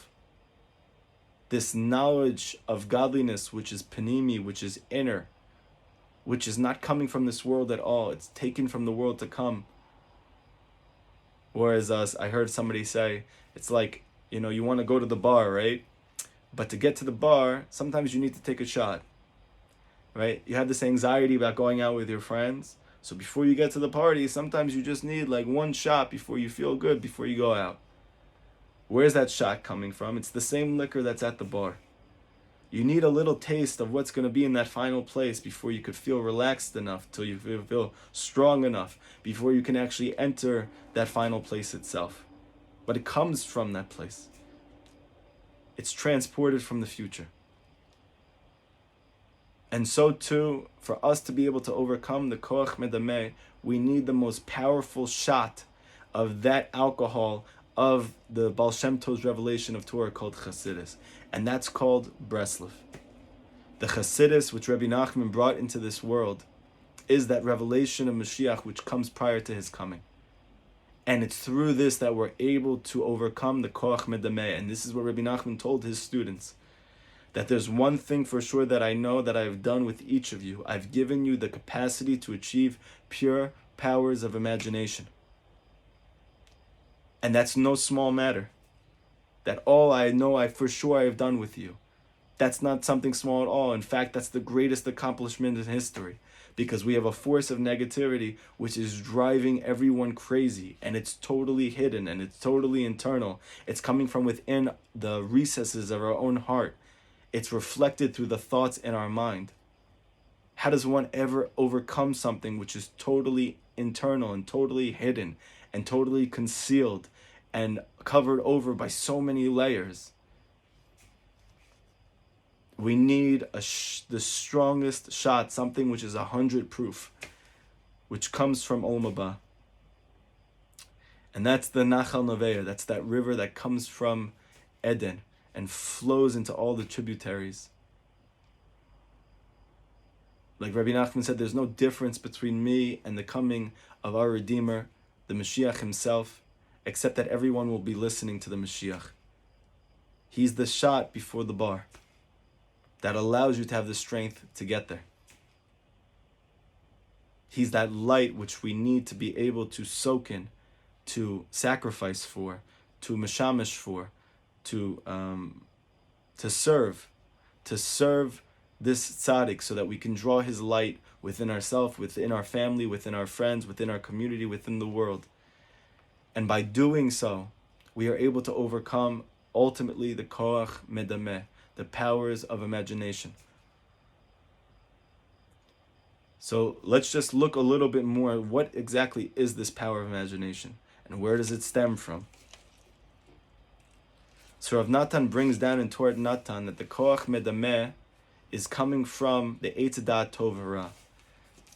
This knowledge of godliness, which is panimi, which is inner, which is not coming from this world at all. It's taken from the world to come. Whereas I heard somebody say, it's like, you want to go to the bar, right? But to get to the bar, sometimes you need to take a shot, right? You have this anxiety about going out with your friends. So before you get to the party, sometimes you just need like one shot before you feel good, before you go out. Where's that shot coming from? It's the same liquor that's at the bar. You need a little taste of what's going to be in that final place before you could feel relaxed enough, till you feel strong enough, before you can actually enter that final place itself. But it comes from that place. It's transported from the future. And so too, for us to be able to overcome the koach medameh, we need the most powerful shot of that alcohol of the Baal Shem Tov's revelation of Torah called Chassidus. And that's called Breslov. The Chassidus, which Rabbi Nachman brought into this world, is that revelation of Mashiach which comes prior to his coming. And it's through this that we're able to overcome the koach medameh. And this is what Rabbi Nachman told his students, that there's one thing for sure that I know that I've done with each of you. I've given you the capacity to achieve pure powers of imagination. And that's no small matter. That all I know I for sure I have done with you. That's not something small at all. In fact, that's the greatest accomplishment in history. Because we have a force of negativity which is driving everyone crazy, and it's totally hidden and it's totally internal. It's coming from within the recesses of our own heart. It's reflected through the thoughts in our mind. How does one ever overcome something which is totally internal and totally hidden and totally concealed and covered over by so many layers? We need the strongest shot, something which is 100 proof, which comes from Olam Haba. And that's the Nachal Neveah. That's that river that comes from Eden and flows into all the tributaries. Like Rabbi Nachman said, there's no difference between me and the coming of our Redeemer, the Mashiach himself, except that everyone will be listening to the Mashiach. He's the shot before the bar that allows you to have the strength to get there. He's that light which we need to be able to soak in, to sacrifice for, to mashamish for, to serve this tzaddik so that we can draw his light within ourselves, within our family, within our friends, within our community, within the world. And by doing so, we are able to overcome ultimately the koach medameh, the powers of imagination. So let's just look a little bit more at what exactly is this power of imagination and where does it stem from. So Rav Natan brings down in Torah Natan that the koach medameh is coming from the Eitz Da'at Tov Ra,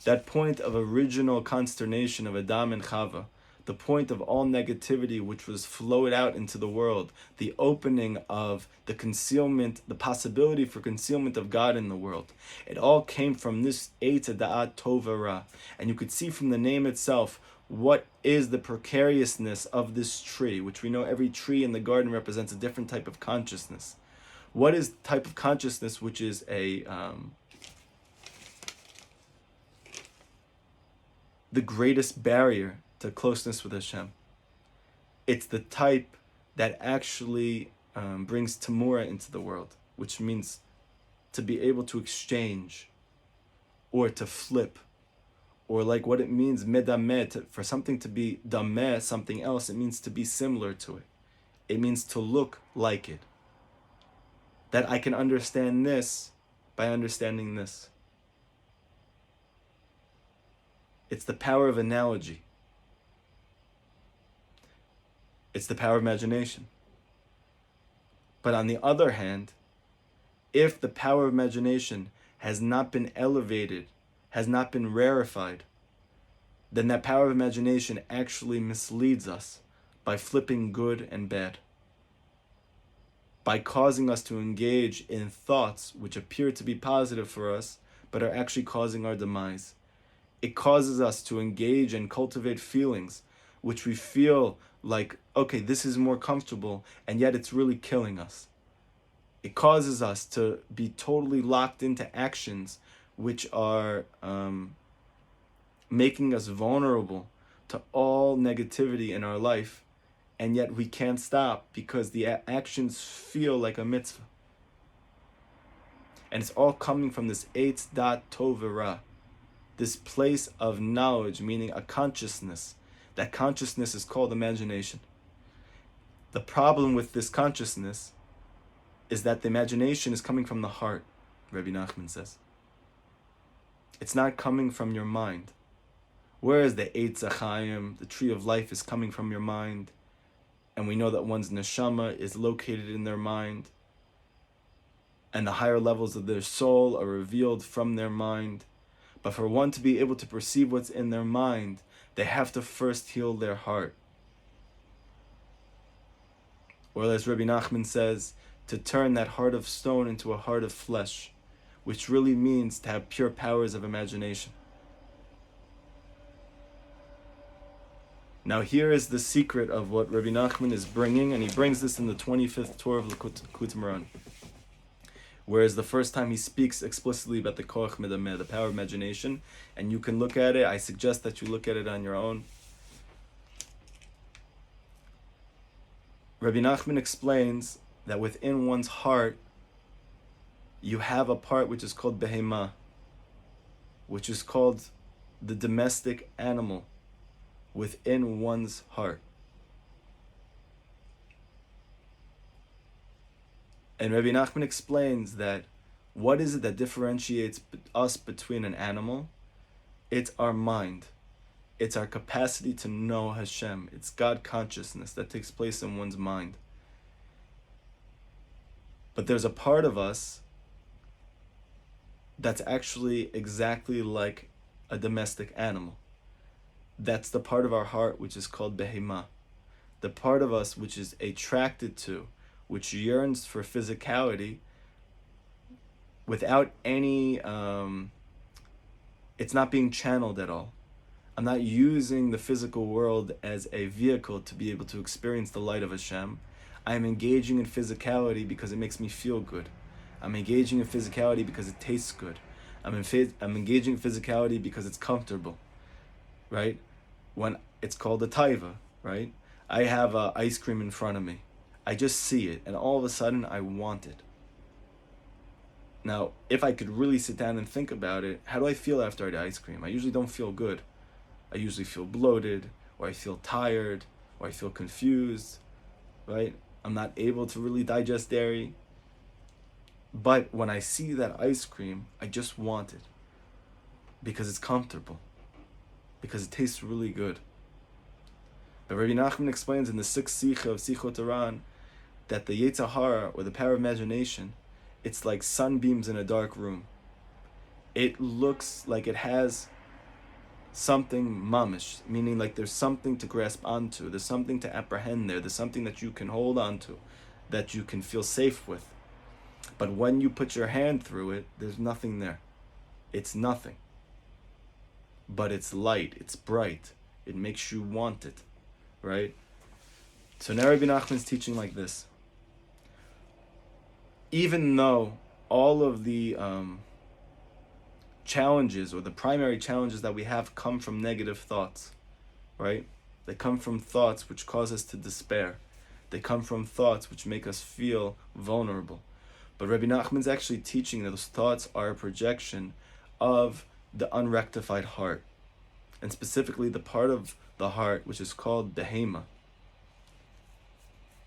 that point of original consternation of Adam and Chava, the point of all negativity which was flowed out into the world, the opening of the concealment, the possibility for concealment of God in the world. It all came from this Eitz Da'at Tov Ra. And you could see from the name itself what is the precariousness of this tree, which we know every tree in the garden represents a different type of consciousness. What is the type of consciousness which is the greatest barrier to closeness with Hashem? It's the type that actually brings tamura into the world, which means to be able to exchange or to flip, or like what it means medameh, for something to be dameh, something else, it means to be similar to it. It means to look like it. That I can understand this by understanding this. It's the power of analogy. It's the power of imagination. But on the other hand, if the power of imagination has not been elevated, has not been rarefied, then that power of imagination actually misleads us by flipping good and bad, by causing us to engage in thoughts which appear to be positive for us, but are actually causing our demise. It causes us to engage and cultivate feelings which we feel like, okay, this is more comfortable, and yet it's really killing us. It causes us to be totally locked into actions which are making us vulnerable to all negativity in our life, and yet we can't stop because the actions feel like a mitzvah. And it's all coming from this Eitz Da'at Tov Ra, this place of knowledge, meaning a consciousness. That consciousness is called imagination. The problem with this consciousness is that the imagination is coming from the heart, Rabbi Nachman says. It's not coming from your mind. Whereas the Eitz HaChaim, the tree of life, is coming from your mind, and we know that one's neshama is located in their mind, and the higher levels of their soul are revealed from their mind. But for one to be able to perceive what's in their mind, they have to first heal their heart. Or as Rabbi Nachman says, to turn that heart of stone into a heart of flesh, which really means to have pure powers of imagination. Now here is the secret of what Rabbi Nachman is bringing, and he brings this in the 25th Torah of Likutei Moharan. Whereas the first time he speaks explicitly about the koach medameh, the power of imagination, and you can look at it, I suggest that you look at it on your own. Rabbi Nachman explains that within one's heart, you have a part which is called behemah, which is called the domestic animal within one's heart. And Rabbi Nachman explains that what is it that differentiates us between an animal? It's our mind. It's our capacity to know Hashem. It's God consciousness that takes place in one's mind. But there's a part of us that's actually exactly like a domestic animal. That's the part of our heart which is called behemah. The part of us which is attracted to, which yearns for physicality without any, it's not being channeled at all. I'm not using the physical world as a vehicle to be able to experience the light of Hashem. I'm engaging in physicality because it makes me feel good. I'm engaging in physicality because it tastes good. I'm engaging in physicality because it's comfortable, right? When it's called a taiva, right? I have ice cream in front of me. I just see it, and all of a sudden I want it. Now, if I could really sit down and think about it, how do I feel after I eat ice cream? I usually don't feel good. I usually feel bloated, or I feel tired, or I feel confused, right? I'm not able to really digest dairy. But when I see that ice cream, I just want it because it's comfortable, because it tastes really good. But Rabbi Nachman explains in the sixth Sikha of Sichot Haran that the Yetzer Hara, or the power of imagination, it's like sunbeams in a dark room. It looks like it has something mamish, meaning like there's something to grasp onto, there's something to apprehend there, there's something that you can hold onto, that you can feel safe with. But when you put your hand through it, there's nothing there. It's nothing. But it's light, it's bright, it makes you want it, right? So now Rabbi Nachman's teaching like this. Even though all of the challenges, or the primary challenges that we have, come from negative thoughts, right? They come from thoughts which cause us to despair. They come from thoughts which make us feel vulnerable. But Rabbi Nachman's actually teaching that those thoughts are a projection of the unrectified heart, and specifically the part of the heart which is called Behema.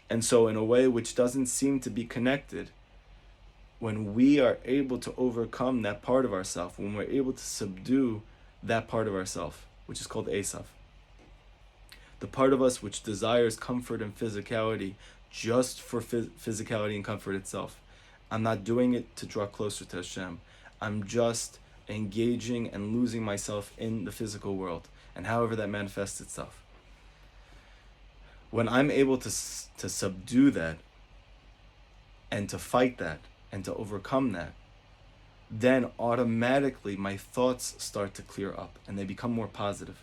And so in a way which doesn't seem to be connected, when we are able to overcome that part of ourself, when we're able to subdue that part of ourself, which is called Esav, the part of us which desires comfort and physicality just for physicality and comfort itself. I'm not doing it to draw closer to Hashem. I'm just engaging and losing myself in the physical world, and however that manifests itself. When I'm able to subdue that, and to fight that, and to overcome that, then automatically my thoughts start to clear up and they become more positive,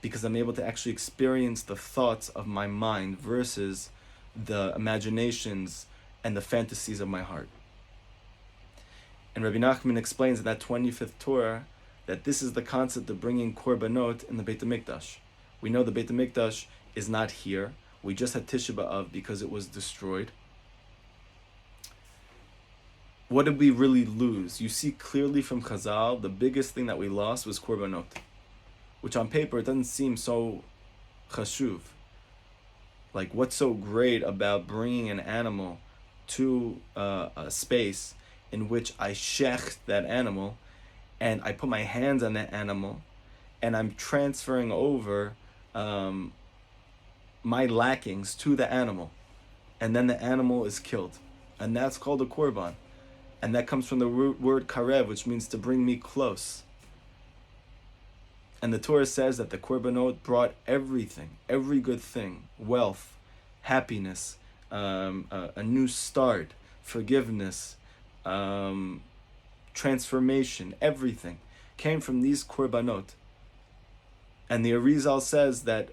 because I'm able to actually experience the thoughts of my mind versus the imaginations and the fantasies of my heart. And Rabbi Nachman explains in that 25th Torah that this is the concept of bringing korbanot in the Beit HaMikdash. We know the Beit HaMikdash is not here. We just had Tisha B'Av because it was destroyed. What did we really lose? You see clearly from Chazal, the biggest thing that we lost was korbanot, which on paper it doesn't seem so chashuv. Like, what's so great about bringing an animal to a space in which I shech that animal, and I put my hands on that animal, and I'm transferring over my lackings to the animal, and then the animal is killed, and that's called a korban. And that comes from the word karev, which means to bring me close. And the Torah says that the korbanot brought everything, every good thing, wealth, happiness, a new start, forgiveness, transformation, everything came from these korbanot. And the Arizal says that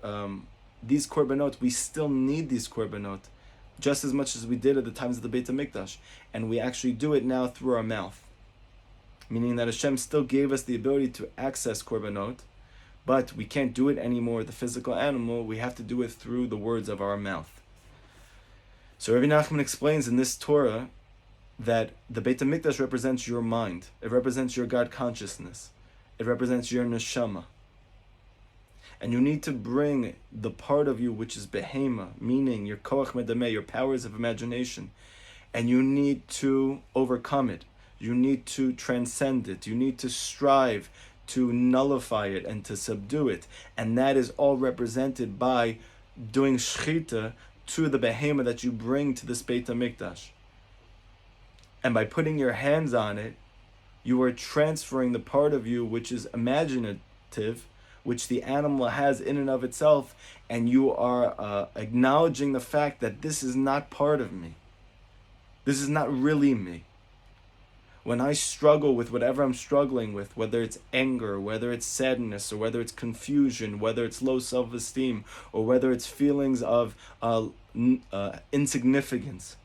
these korbanot, we still need these korbanot just as much as we did at the times of the Beit HaMikdash. And we actually do it now through our mouth. Meaning that Hashem still gave us the ability to access korbanot, but we can't do it anymore with the physical animal. We have to do it through the words of our mouth. So Rabbi Nachman explains in this Torah that the Beit HaMikdash represents your mind. It represents your God consciousness. It represents your neshama. And you need to bring the part of you which is behema, meaning your koach medameh, your powers of imagination, and you need to overcome it. You need to transcend it. You need to strive to nullify it and to subdue it. And that is all represented by doing shchita to the behema that you bring to this Beit HaMikdash. And by putting your hands on it, you are transferring the part of you which is imaginative, which the animal has in and of itself, and you are acknowledging the fact that this is not part of me. This is not really me. When I struggle with whatever I'm struggling with, whether it's anger, whether it's sadness, or whether it's confusion, whether it's low self-esteem, or whether it's feelings of insignificance,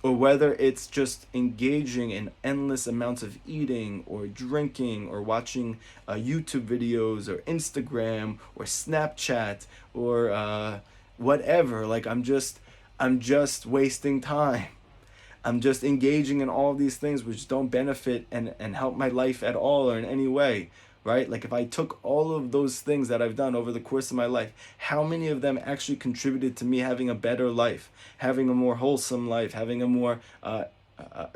or whether it's just engaging in endless amounts of eating or drinking or watching YouTube videos or Instagram or Snapchat or whatever, like I'm just wasting time. I'm just engaging in all these things which don't benefit and help my life at all or in any way, right? Like if I took all of those things that I've done over the course of my life, how many of them actually contributed to me having a better life, having a more wholesome life, having a more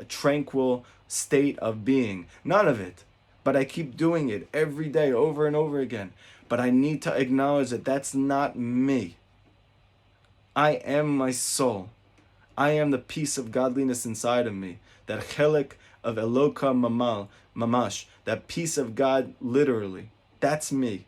tranquil state of being? None of it. But I keep doing it every day over and over again. But I need to acknowledge that that's not me. I am my soul. I am the piece of godliness inside of me. That chelik of Eloka Mamal, Mamash, that piece of God literally. That's me.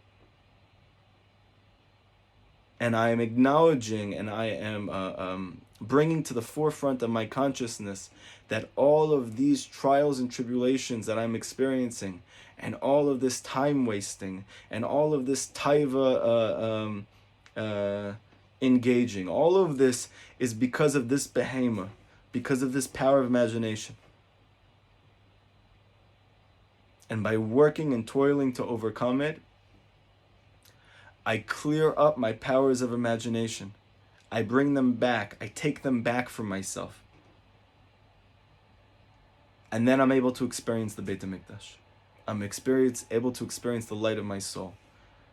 And I am acknowledging and I am bringing to the forefront of my consciousness that all of these trials and tribulations that I'm experiencing, and all of this time wasting, and all of this taiva engaging, all of this is because of this behemoth, because of this power of imagination. And by working and toiling to overcome it, I clear up my powers of imagination. I bring them back. I take them back from myself. And then I'm able to experience the Beit HaMikdash. I'm able to experience the light of my soul,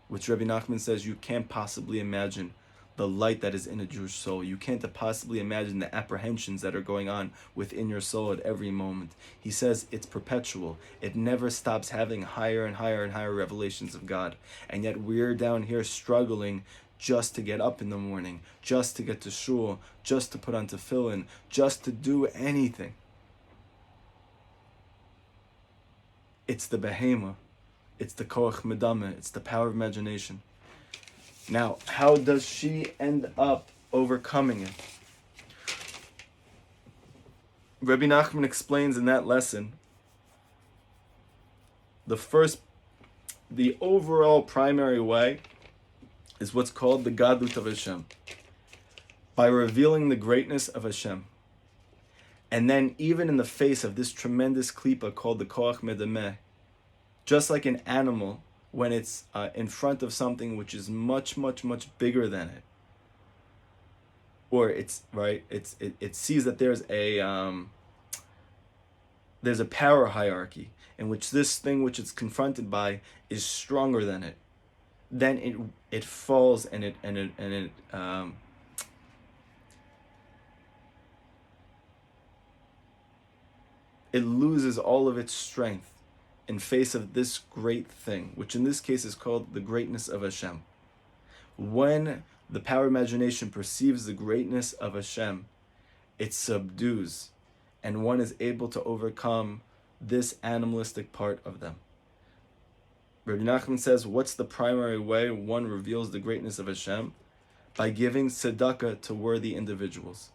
which Rabbi Nachman says you can't possibly imagine the light that is in a Jewish soul. You can't possibly imagine the apprehensions that are going on within your soul at every moment. He says it's perpetual. It never stops having higher and higher and higher revelations of God. And yet we're down here struggling just to get up in the morning, just to get to shul, just to put on tefillin, just to do anything. It's the behemoth. It's the koach medame. It's the power of imagination. Now, how does she end up overcoming it? Rabbi Nachman explains in that lesson the overall primary way is what's called the Gadlut of Hashem, by revealing the greatness of Hashem. And then even in the face of this tremendous klipa called the koach medameh, just like an animal, when it's in front of something which is much, much, much bigger than it, or it sees that there's a power hierarchy in which this thing which it's confronted by is stronger than it, then it falls and it loses all of its strength in face of this great thing, which in this case is called the greatness of Hashem. When the power imagination perceives the greatness of Hashem, it subdues, and one is able to overcome this animalistic part of them. Rabbi Nachman says, what's the primary way one reveals the greatness of Hashem? By giving tzedakah to worthy individuals.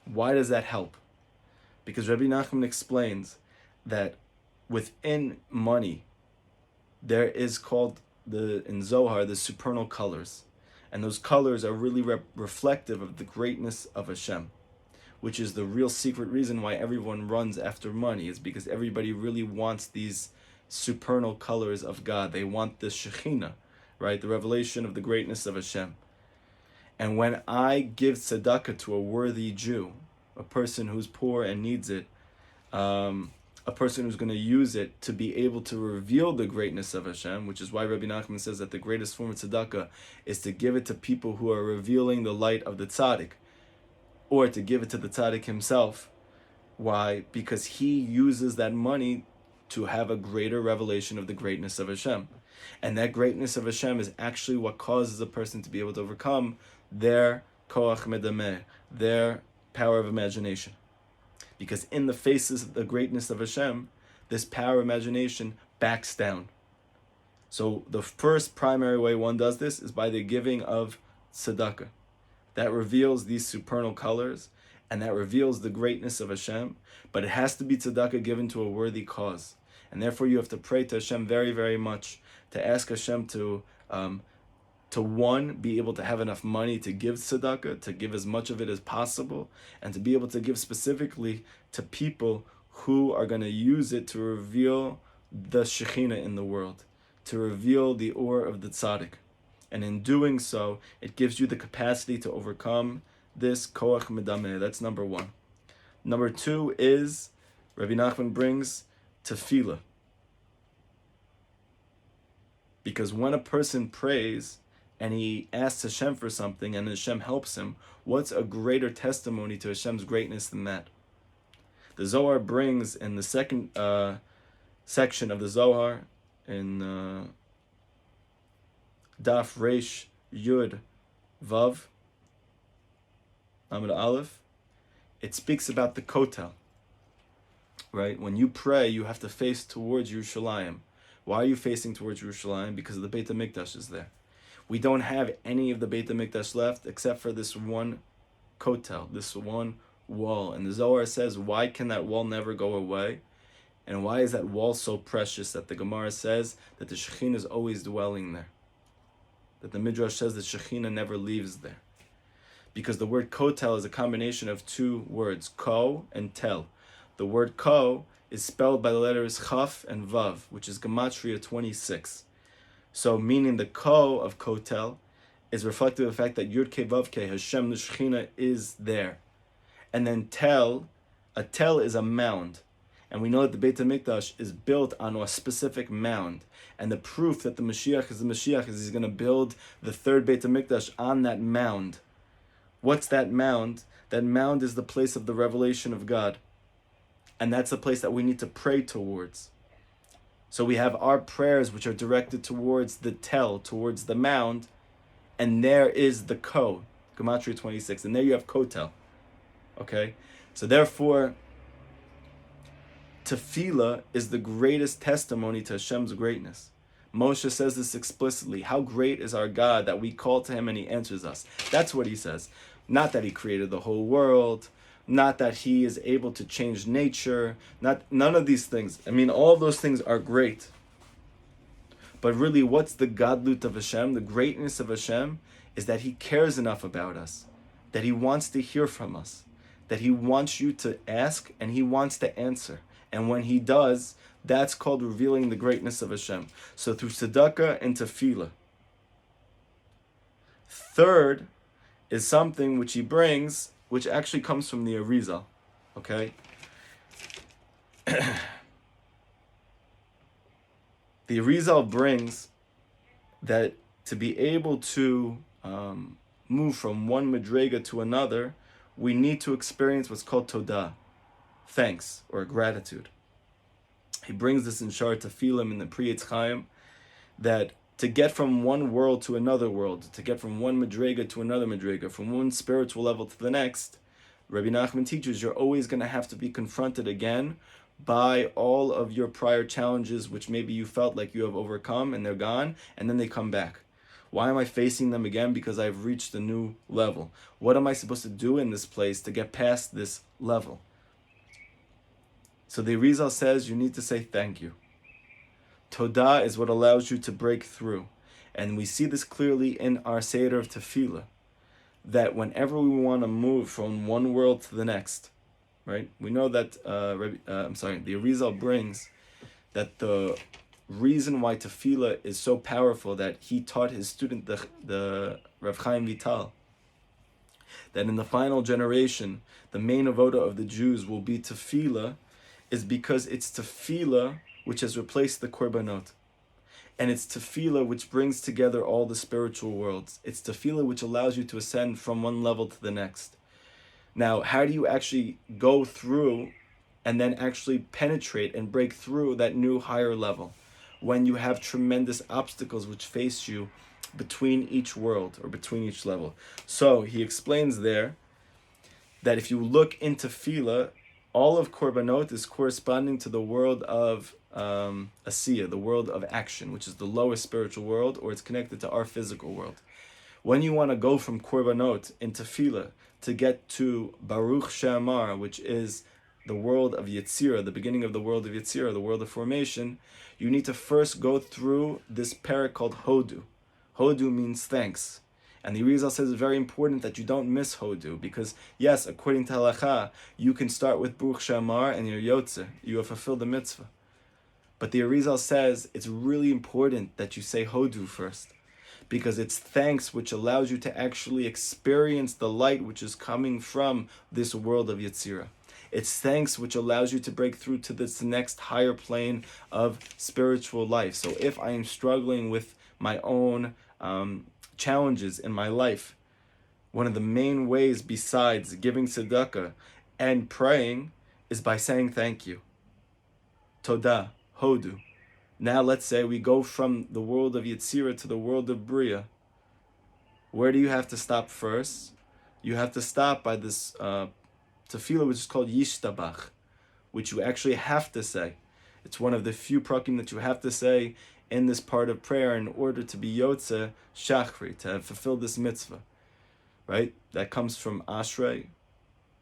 Why does that help? Because Rabbi Nachman explains that within money, there is called in Zohar the supernal colors, and those colors are really reflective of the greatness of Hashem, which is the real secret reason why everyone runs after money, is because everybody really wants these supernal colors of God. They want the Shekhinah, right? The revelation of the greatness of Hashem. And when I give tzedakah to a worthy Jew, a person who's poor and needs it, a person who's going to use it to be able to reveal the greatness of Hashem, which is why Rabbi Nachman says that the greatest form of tzedakah is to give it to people who are revealing the light of the tzaddik, or to give it to the tzaddik himself. Why? Because he uses that money to have a greater revelation of the greatness of Hashem. And that greatness of Hashem is actually what causes a person to be able to overcome their koach medameh, their power of imagination. Because in the faces of the greatness of Hashem, this power of imagination backs down. So the first primary way one does this is by the giving of tzedakah. That reveals these supernal colors, and that reveals the greatness of Hashem, but it has to be tzedakah given to a worthy cause. And therefore you have to pray to Hashem very, very much, to ask Hashem to one, be able to have enough money to give tzedakah, to give as much of it as possible, and to be able to give specifically to people who are going to use it to reveal the Shekhinah in the world, to reveal the Or of the Tzaddik. And in doing so, it gives you the capacity to overcome this koach medameh. That's number one. Number 2 is, Rabbi Nachman brings tefillah. Because when a person prays and he asks Hashem for something and Hashem helps him, what's a greater testimony to Hashem's greatness than that? The Zohar brings in the second section of the Zohar, in Daf Reish Yud Vav Amud Aleph, it speaks about the Kotel. Right? When you pray, you have to face towards Yerushalayim. Why are you facing towards Yerushalayim? Because the Beit HaMikdash is there. We don't have any of the Beit HaMikdash left except for this one Kotel, this one wall. And the Zohar says, why can that wall never go away? And why is that wall so precious that the Gemara says that the Shekhinah is always dwelling there? That the Midrash says that Shekhinah never leaves there. Because the word Kotel is a combination of 2 words, Ko and Tel. The word Ko is spelled by the letters Chaf and Vav, which is Gematria 26. So meaning the Ko of Kotel is reflective of the fact that Yud Ke Vav Ke, Hashem, the Shekhinah, is there. And then Tel, a Tel is a mound. And we know that the Beit HaMikdash is built on a specific mound. And the proof that the Mashiach is he's going to build the 3rd Beit HaMikdash on that mound. What's that mound? That mound is the place of the revelation of God. And that's the place that we need to pray towards. So we have our prayers which are directed towards the Tel, towards the mound. And there is the Ko, Gematria 26. And there you have Kotel. Okay? So therefore, tefillah is the greatest testimony to Hashem's greatness. Moshe says this explicitly. How great is our God that we call to him and he answers us. That's what he says. Not that he created the whole world. Not that he is able to change nature. None of these things. I mean, all of those things are great. But really, what's the godlut of Hashem? The greatness of Hashem is that he cares enough about us. That he wants to hear from us. That he wants you to ask and he wants to answer. And when he does, that's called revealing the greatness of Hashem. So through tzedakah and tefillah. 3rd is something which he brings, which actually comes from the Arizal. Okay? The Arizal brings that to be able to move from one madrega to another, we need to experience what's called todah, thanks or gratitude. He brings this in Shar Tefilim in the Pri Etz Chaim, that to get from one world to another world, to get from one madrega to another madrega, from one spiritual level to the next, Rabbi Nachman teaches you're always going to have to be confronted again by all of your prior challenges, which maybe you felt like you have overcome and they're gone, and then they come back. Why am I facing them again? Because I've reached a new level. What am I supposed to do in this place to get past this level? So the Arizal says you need to say thank you. Todah is what allows you to break through. And we see this clearly in our Seder of Tefillah, that whenever we want to move from one world to the next, right? We know that, the Arizal brings that the reason why Tefillah is so powerful, that he taught his student, the Rav Chaim Vital, that in the final generation, the main avoda of the Jews will be Tefillah, is because it's Tefillah which has replaced the Korbanot. And it's Tefillah which brings together all the spiritual worlds. It's Tefillah which allows you to ascend from one level to the next. Now, how do you actually go through and then actually penetrate and break through that new higher level? When you have tremendous obstacles which face you between each world or between each level. So he explains there that if you look into Tefillah, all of Korbanot is corresponding to the world of Asiya, the world of action, which is the lowest spiritual world, or it's connected to our physical world. When you want to go from Korbanot into Tefillah to get to Baruch She'amar, which is the world of Yetzirah, the beginning of the world of Yetzirah, the world of formation, you need to first go through this parak called Hodu. Hodu means thanks. And the Arizal says it's very important that you don't miss Hodu, because yes, according to Halacha, you can start with Baruch She'amar and you're Yotze, you have fulfilled the mitzvah. But the Arizal says it's really important that you say Hodu first, because it's thanks which allows you to actually experience the light which is coming from this world of Yetzirah. It's thanks which allows you to break through to this next higher plane of spiritual life. So if I am struggling with my own challenges in my life, one of the main ways besides giving tzedakah and praying is by saying thank you. Todah, hodu. Now let's say we go from the world of Yetzirah to the world of Bria. Where do you have to stop first? You have to stop by this tefillah, which is called Yishtabach, which you actually have to say. It's one of the few prakim that you have to say in this part of prayer in order to be Yotze Shachri, to have fulfilled this mitzvah. Right? That comes from Ashrei.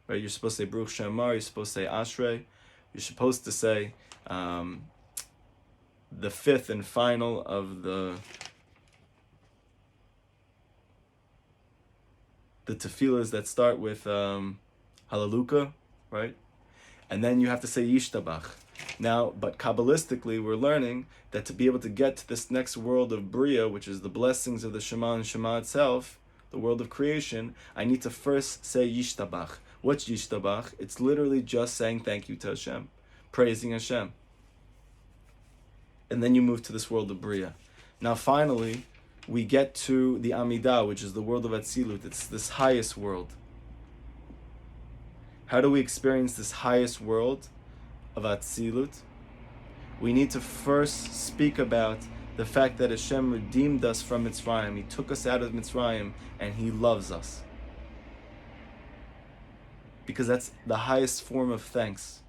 Right? You're supposed to say Baruch She'amar, you're supposed to say Ashrei. You're supposed to say the fifth and final of the tefillahs that start with Hallelujah, right? And then you have to say Yishtabach. Now, but Kabbalistically, we're learning that to be able to get to this next world of Bria, which is the blessings of the Shema and Shema itself, the world of creation, I need to first say Yishtabach. What's Yishtabach? It's literally just saying thank you to Hashem, praising Hashem. And then you move to this world of Bria. Now finally, we get to the Amidah, which is the world of Atzilut. It's this highest world. How do we experience this highest world of Atzilut? We need to first speak about the fact that Hashem redeemed us from Mitzrayim. He took us out of Mitzrayim and He loves us. Because that's the highest form of thanks.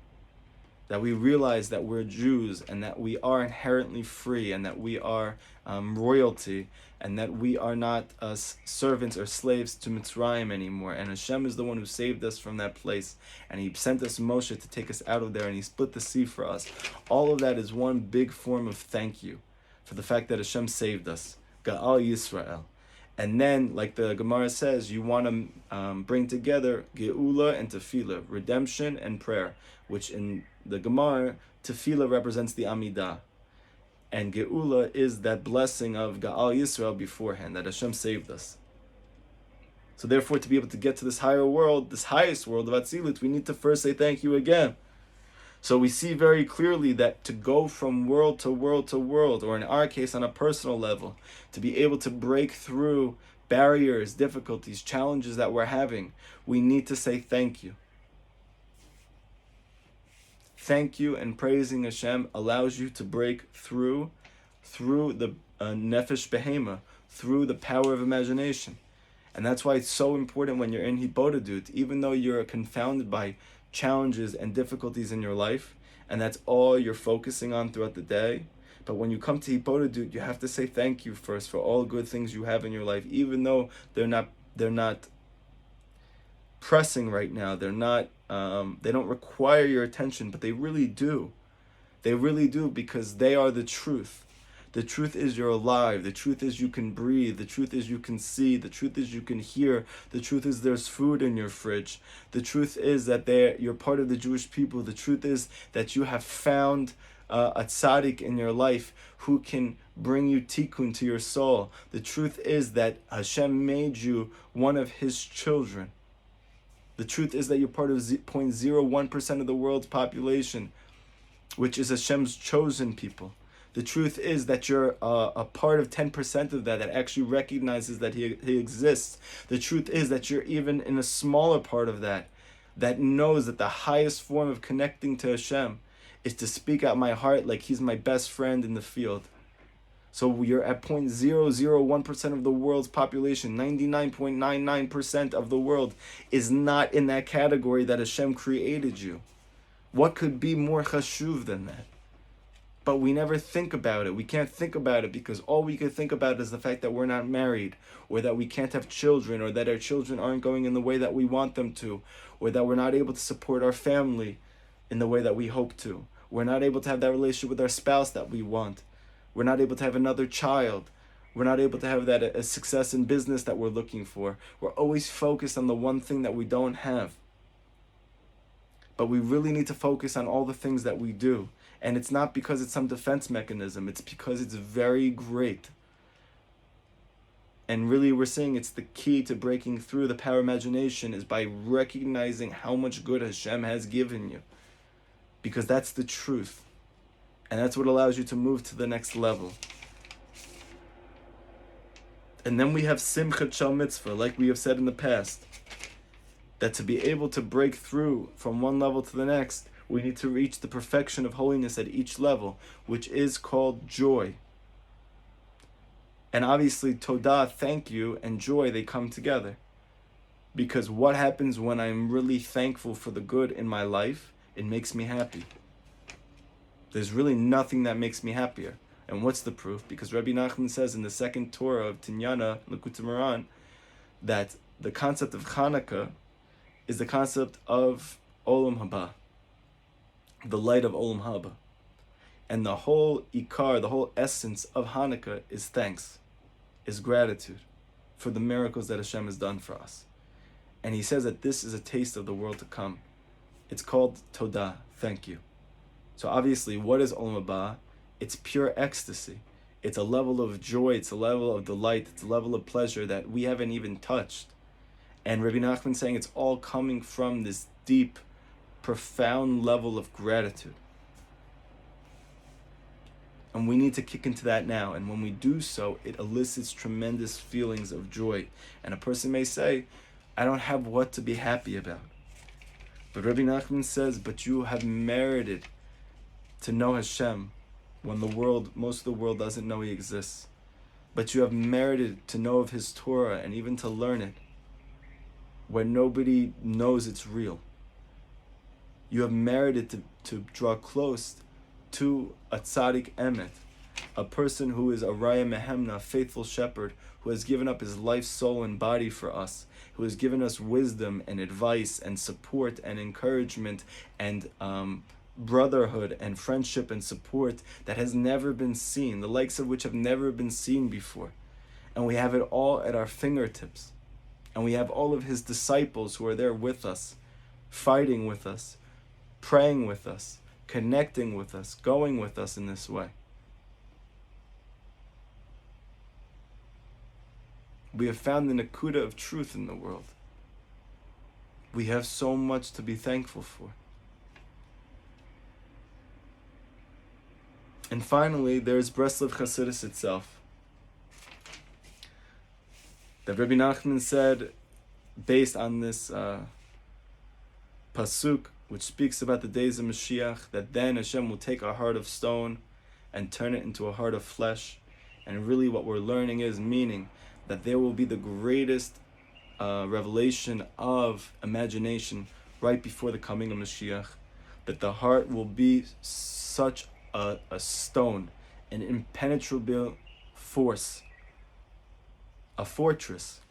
That we realize that we're Jews and that we are inherently free and that we are royalty and that we are not servants or slaves to Mitzrayim anymore. And Hashem is the one who saved us from that place. And He sent us Moshe to take us out of there, and He split the sea for us. All of that is one big form of thank you for the fact that Hashem saved us. Ga'al Yisrael. And then, like the Gemara says, you want to bring together Geula and Tefillah, redemption and prayer, which in the Gemara, Tefillah represents the Amidah. And Geula is that blessing of Ga'al Yisrael beforehand, that Hashem saved us. So therefore, to be able to get to this higher world, this highest world of Atzilut, we need to first say thank you again. So we see very clearly that to go from world to world to world, or in our case on a personal level, to be able to break through barriers, difficulties, challenges that we're having, we need to say thank you. Thank you and praising Hashem allows you to break through the nefesh behema, through the power of imagination. And that's why it's so important when you're in Hibodedut, even though you're confounded by challenges and difficulties in your life, and that's all you're focusing on throughout the day. But when you come to Hibodedut, you have to say thank you first for all good things you have in your life, even though they're not pressing right now. They're not. They don't require your attention, but they really do. They really do, because they are the truth. The truth is you're alive. The truth is you can breathe. The truth is you can see. The truth is you can hear. The truth is there's food in your fridge. The truth is that you're part of the Jewish people. The truth is that you have found a tzaddik in your life who can bring you tikkun to your soul. The truth is that Hashem made you one of His children. The truth is that you're part of 0.01% of the world's population, which is Hashem's chosen people. The truth is that you're a part of 10% of that actually recognizes that he exists. The truth is that you're even in a smaller part of that knows that the highest form of connecting to Hashem is to speak out my heart like He's my best friend in the field. So you're at 0.001% of the world's population. 99.99% of the world is not in that category that Hashem created you. What could be more chashuv than that? But we never think about it. We can't think about it because all we can think about is the fact that we're not married, or that we can't have children, or that our children aren't going in the way that we want them to, or that we're not able to support our family in the way that we hope to. We're not able to have that relationship with our spouse that we want. We're not able to have another child. We're not able to have that a success in business that we're looking for. We're always focused on the one thing that we don't have. But we really need to focus on all the things that we do. And it's not because it's some defense mechanism. It's because it's very great. And really, we're saying it's the key to breaking through the power of imagination is by recognizing how much good Hashem has given you. Because that's the truth. And that's what allows you to move to the next level. And then we have Simchat Shel Mitzvah, like we have said in the past. That to be able to break through from one level to the next, we need to reach the perfection of holiness at each level, which is called joy. And obviously, Todah, thank you, and joy, they come together. Because what happens when I'm really thankful for the good in my life? It makes me happy. There's really nothing that makes me happier. And what's the proof? Because Rabbi Nachman says in the second Torah of Tinyana, Likutei Moharan, that the concept of Hanukkah is the concept of Olam Haba, the light of Olam Haba. And the whole ikar, the whole essence of Hanukkah is thanks, is gratitude for the miracles that Hashem has done for us. And he says that this is a taste of the world to come. It's called Todah, thank you. So obviously, what is Olam Haba? It's pure ecstasy. It's a level of joy, it's a level of delight, it's a level of pleasure that we haven't even touched. And Rabbi Nachman saying it's all coming from this deep, profound level of gratitude. And we need to kick into that now. And when we do so, it elicits tremendous feelings of joy. And a person may say, I don't have what to be happy about. But Rabbi Nachman says, but you have merited to know Hashem when most of the world doesn't know He exists. But you have merited to know of His Torah and even to learn it when nobody knows it's real. You have merited to draw close to a tzaddik emet, a person who is a raya mehemna, a faithful shepherd, who has given up his life, soul, and body for us, who has given us wisdom and advice and support and encouragement and brotherhood and friendship and support that has never been seen, the likes of which have never been seen before. And we have it all at our fingertips. And we have all of His disciples who are there with us, fighting with us, praying with us, connecting with us, going with us in this way. We have found the nakuda of truth in the world. We have so much to be thankful for. And finally, there's Breslov Chassidus itself. That Rabbi Nachman said, based on this pasuk, which speaks about the days of Mashiach, that then Hashem will take our heart of stone and turn it into a heart of flesh. And really what we're learning is meaning that there will be the greatest revelation of imagination right before the coming of Mashiach. That the heart will be such a stone, an impenetrable force, a fortress.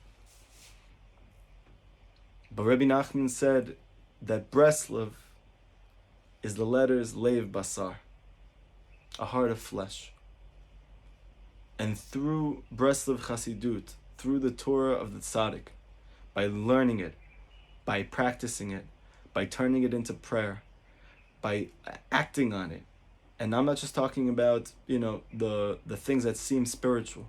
But Rabbi Nachman said that Breslov is the letters Lev Basar, a heart of flesh. And through Breslov Chassidut, through the Torah of the Tzaddik, by learning it, by practicing it, by turning it into prayer, by acting on it. And I'm not just talking about, the things that seem spiritual.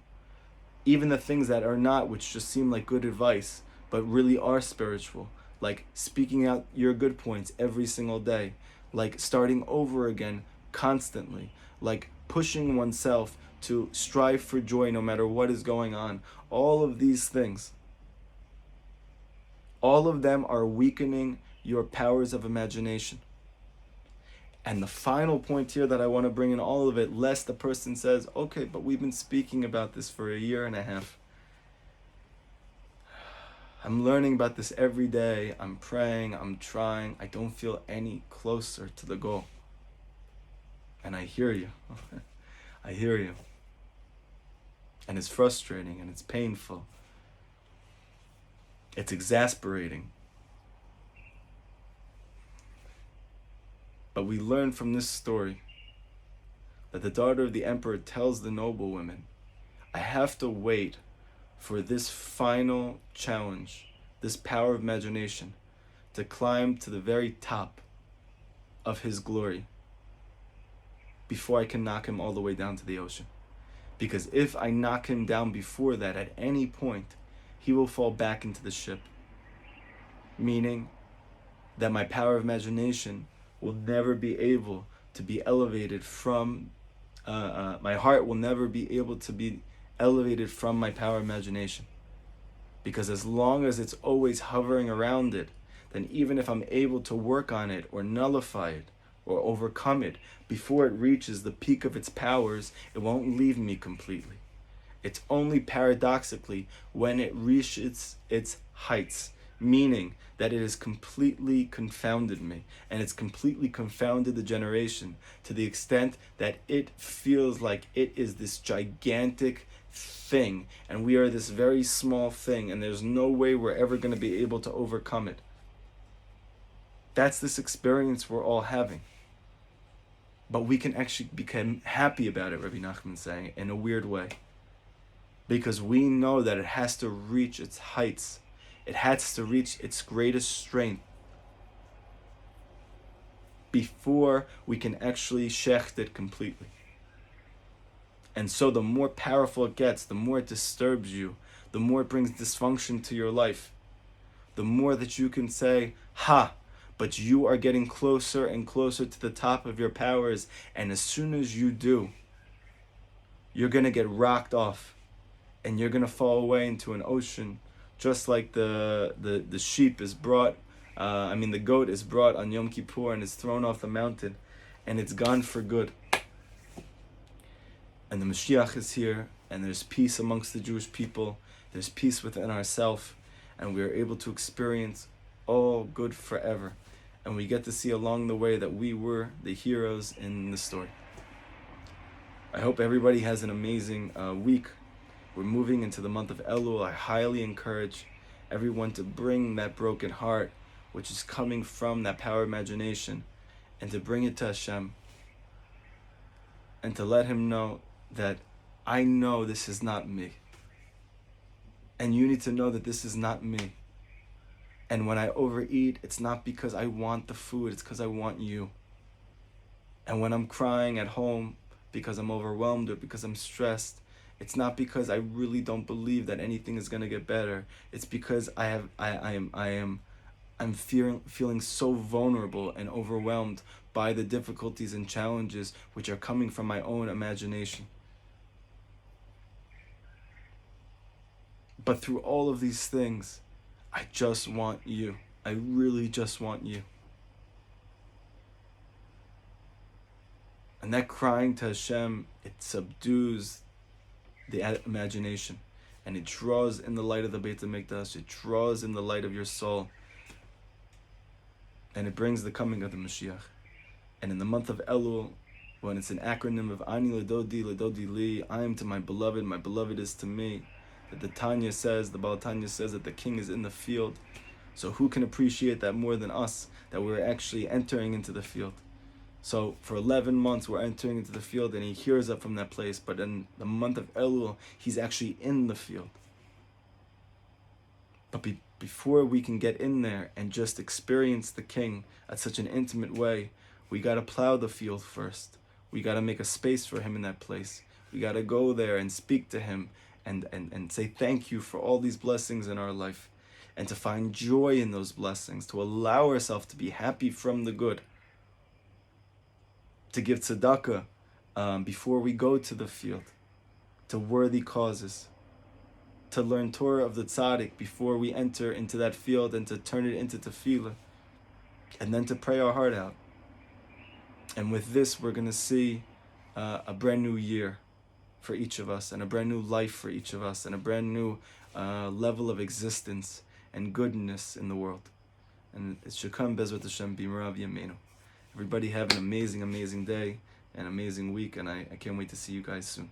Even the things that are not, which just seem like good advice, but really are spiritual. Like speaking out your good points every single day. Like starting over again constantly. Like pushing oneself to strive for joy no matter what is going on. All of these things. All of them are weakening your powers of imagination. And the final point here that I want to bring in all of it, lest the person says, okay, but we've been speaking about this for a year and a half. I'm learning about this every day. I'm praying, I'm trying. I don't feel any closer to the goal. And I hear you. I hear you. And it's frustrating and it's painful. It's exasperating. But we learn from this story that the daughter of the emperor tells the noble women, I have to wait for this final challenge, this power of imagination, to climb to the very top of his glory before I can knock him all the way down to the ocean. Because if I knock him down before that, at any point, he will fall back into the ship. Meaning that my power of imagination will never be able to be elevated from, my heart will never be able to be elevated from my power of imagination. Because as long as it's always hovering around it, then even if I'm able to work on it or nullify it or overcome it before it reaches the peak of its powers, it won't leave me completely. It's only paradoxically when it reaches its heights, meaning that it has completely confounded me, and it's completely confounded the generation to the extent that it feels like it is this gigantic thing, and we are this very small thing, and there's no way we're ever going to be able to overcome it. That's this experience we're all having. But we can actually become happy about it, Rabbi Nachman is saying, in a weird way. Because we know that it has to reach its heights. It has to reach its greatest strength before we can actually shecht it completely. And so the more powerful it gets, the more it disturbs you, the more it brings dysfunction to your life, the more that you can say, ha, but you are getting closer and closer to the top of your powers, and as soon as you do, you're going to get rocked off, and you're going to fall away into an ocean, just like the sheep is brought, the goat is brought on Yom Kippur and is thrown off the mountain, and it's gone for good. And the Mashiach is here, and there's peace amongst the Jewish people, there's peace within ourselves, and we are able to experience all good forever. And we get to see along the way that we were the heroes in the story. I hope everybody has an amazing week. We're moving into the month of Elul. I highly encourage everyone to bring that broken heart, which is coming from that power of imagination, and to bring it to Hashem, and to let Him know that I know this is not me. And you need to know that this is not me. And when I overeat, it's not because I want the food, it's because I want you. And when I'm crying at home because I'm overwhelmed or because I'm stressed, it's not because I really don't believe that anything is going to get better. It's because I'm feeling so vulnerable and overwhelmed by the difficulties and challenges which are coming from my own imagination. But through all of these things, I just want you. I really just want you. And that crying to Hashem, it subdues the imagination, and it draws in the light of the Beit HaMikdash, it draws in the light of your soul, and it brings the coming of the Mashiach. And in the month of Elul, when it's an acronym of Ani Ledodi, Ledodi Li, I am to my beloved is to me, that the Tanya says, the Baal Tanya says that the king is in the field. So who can appreciate that more than us, that we're actually entering into the field? So for 11 months we're entering into the field, and he hears up from that place, but in the month of Elul, he's actually in the field. But before we can get in there and just experience the king at such an intimate way, we got to plow the field first. We got to make a space for him in that place. We got to go there and speak to him and say thank you for all these blessings in our life, and to find joy in those blessings, to allow ourselves to be happy from the good, to give tzedakah before we go to the field, to worthy causes, to learn Torah of the tzaddik before we enter into that field, and to turn it into tefillah, and then to pray our heart out. And with this, we're going to see a brand new year for each of us, and a brand new life for each of us, and a brand new level of existence and goodness in the world. And it should come Bezrat Hashem B'merav Yameinu. Everybody have an amazing, amazing day, an amazing week, and I can't wait to see you guys soon.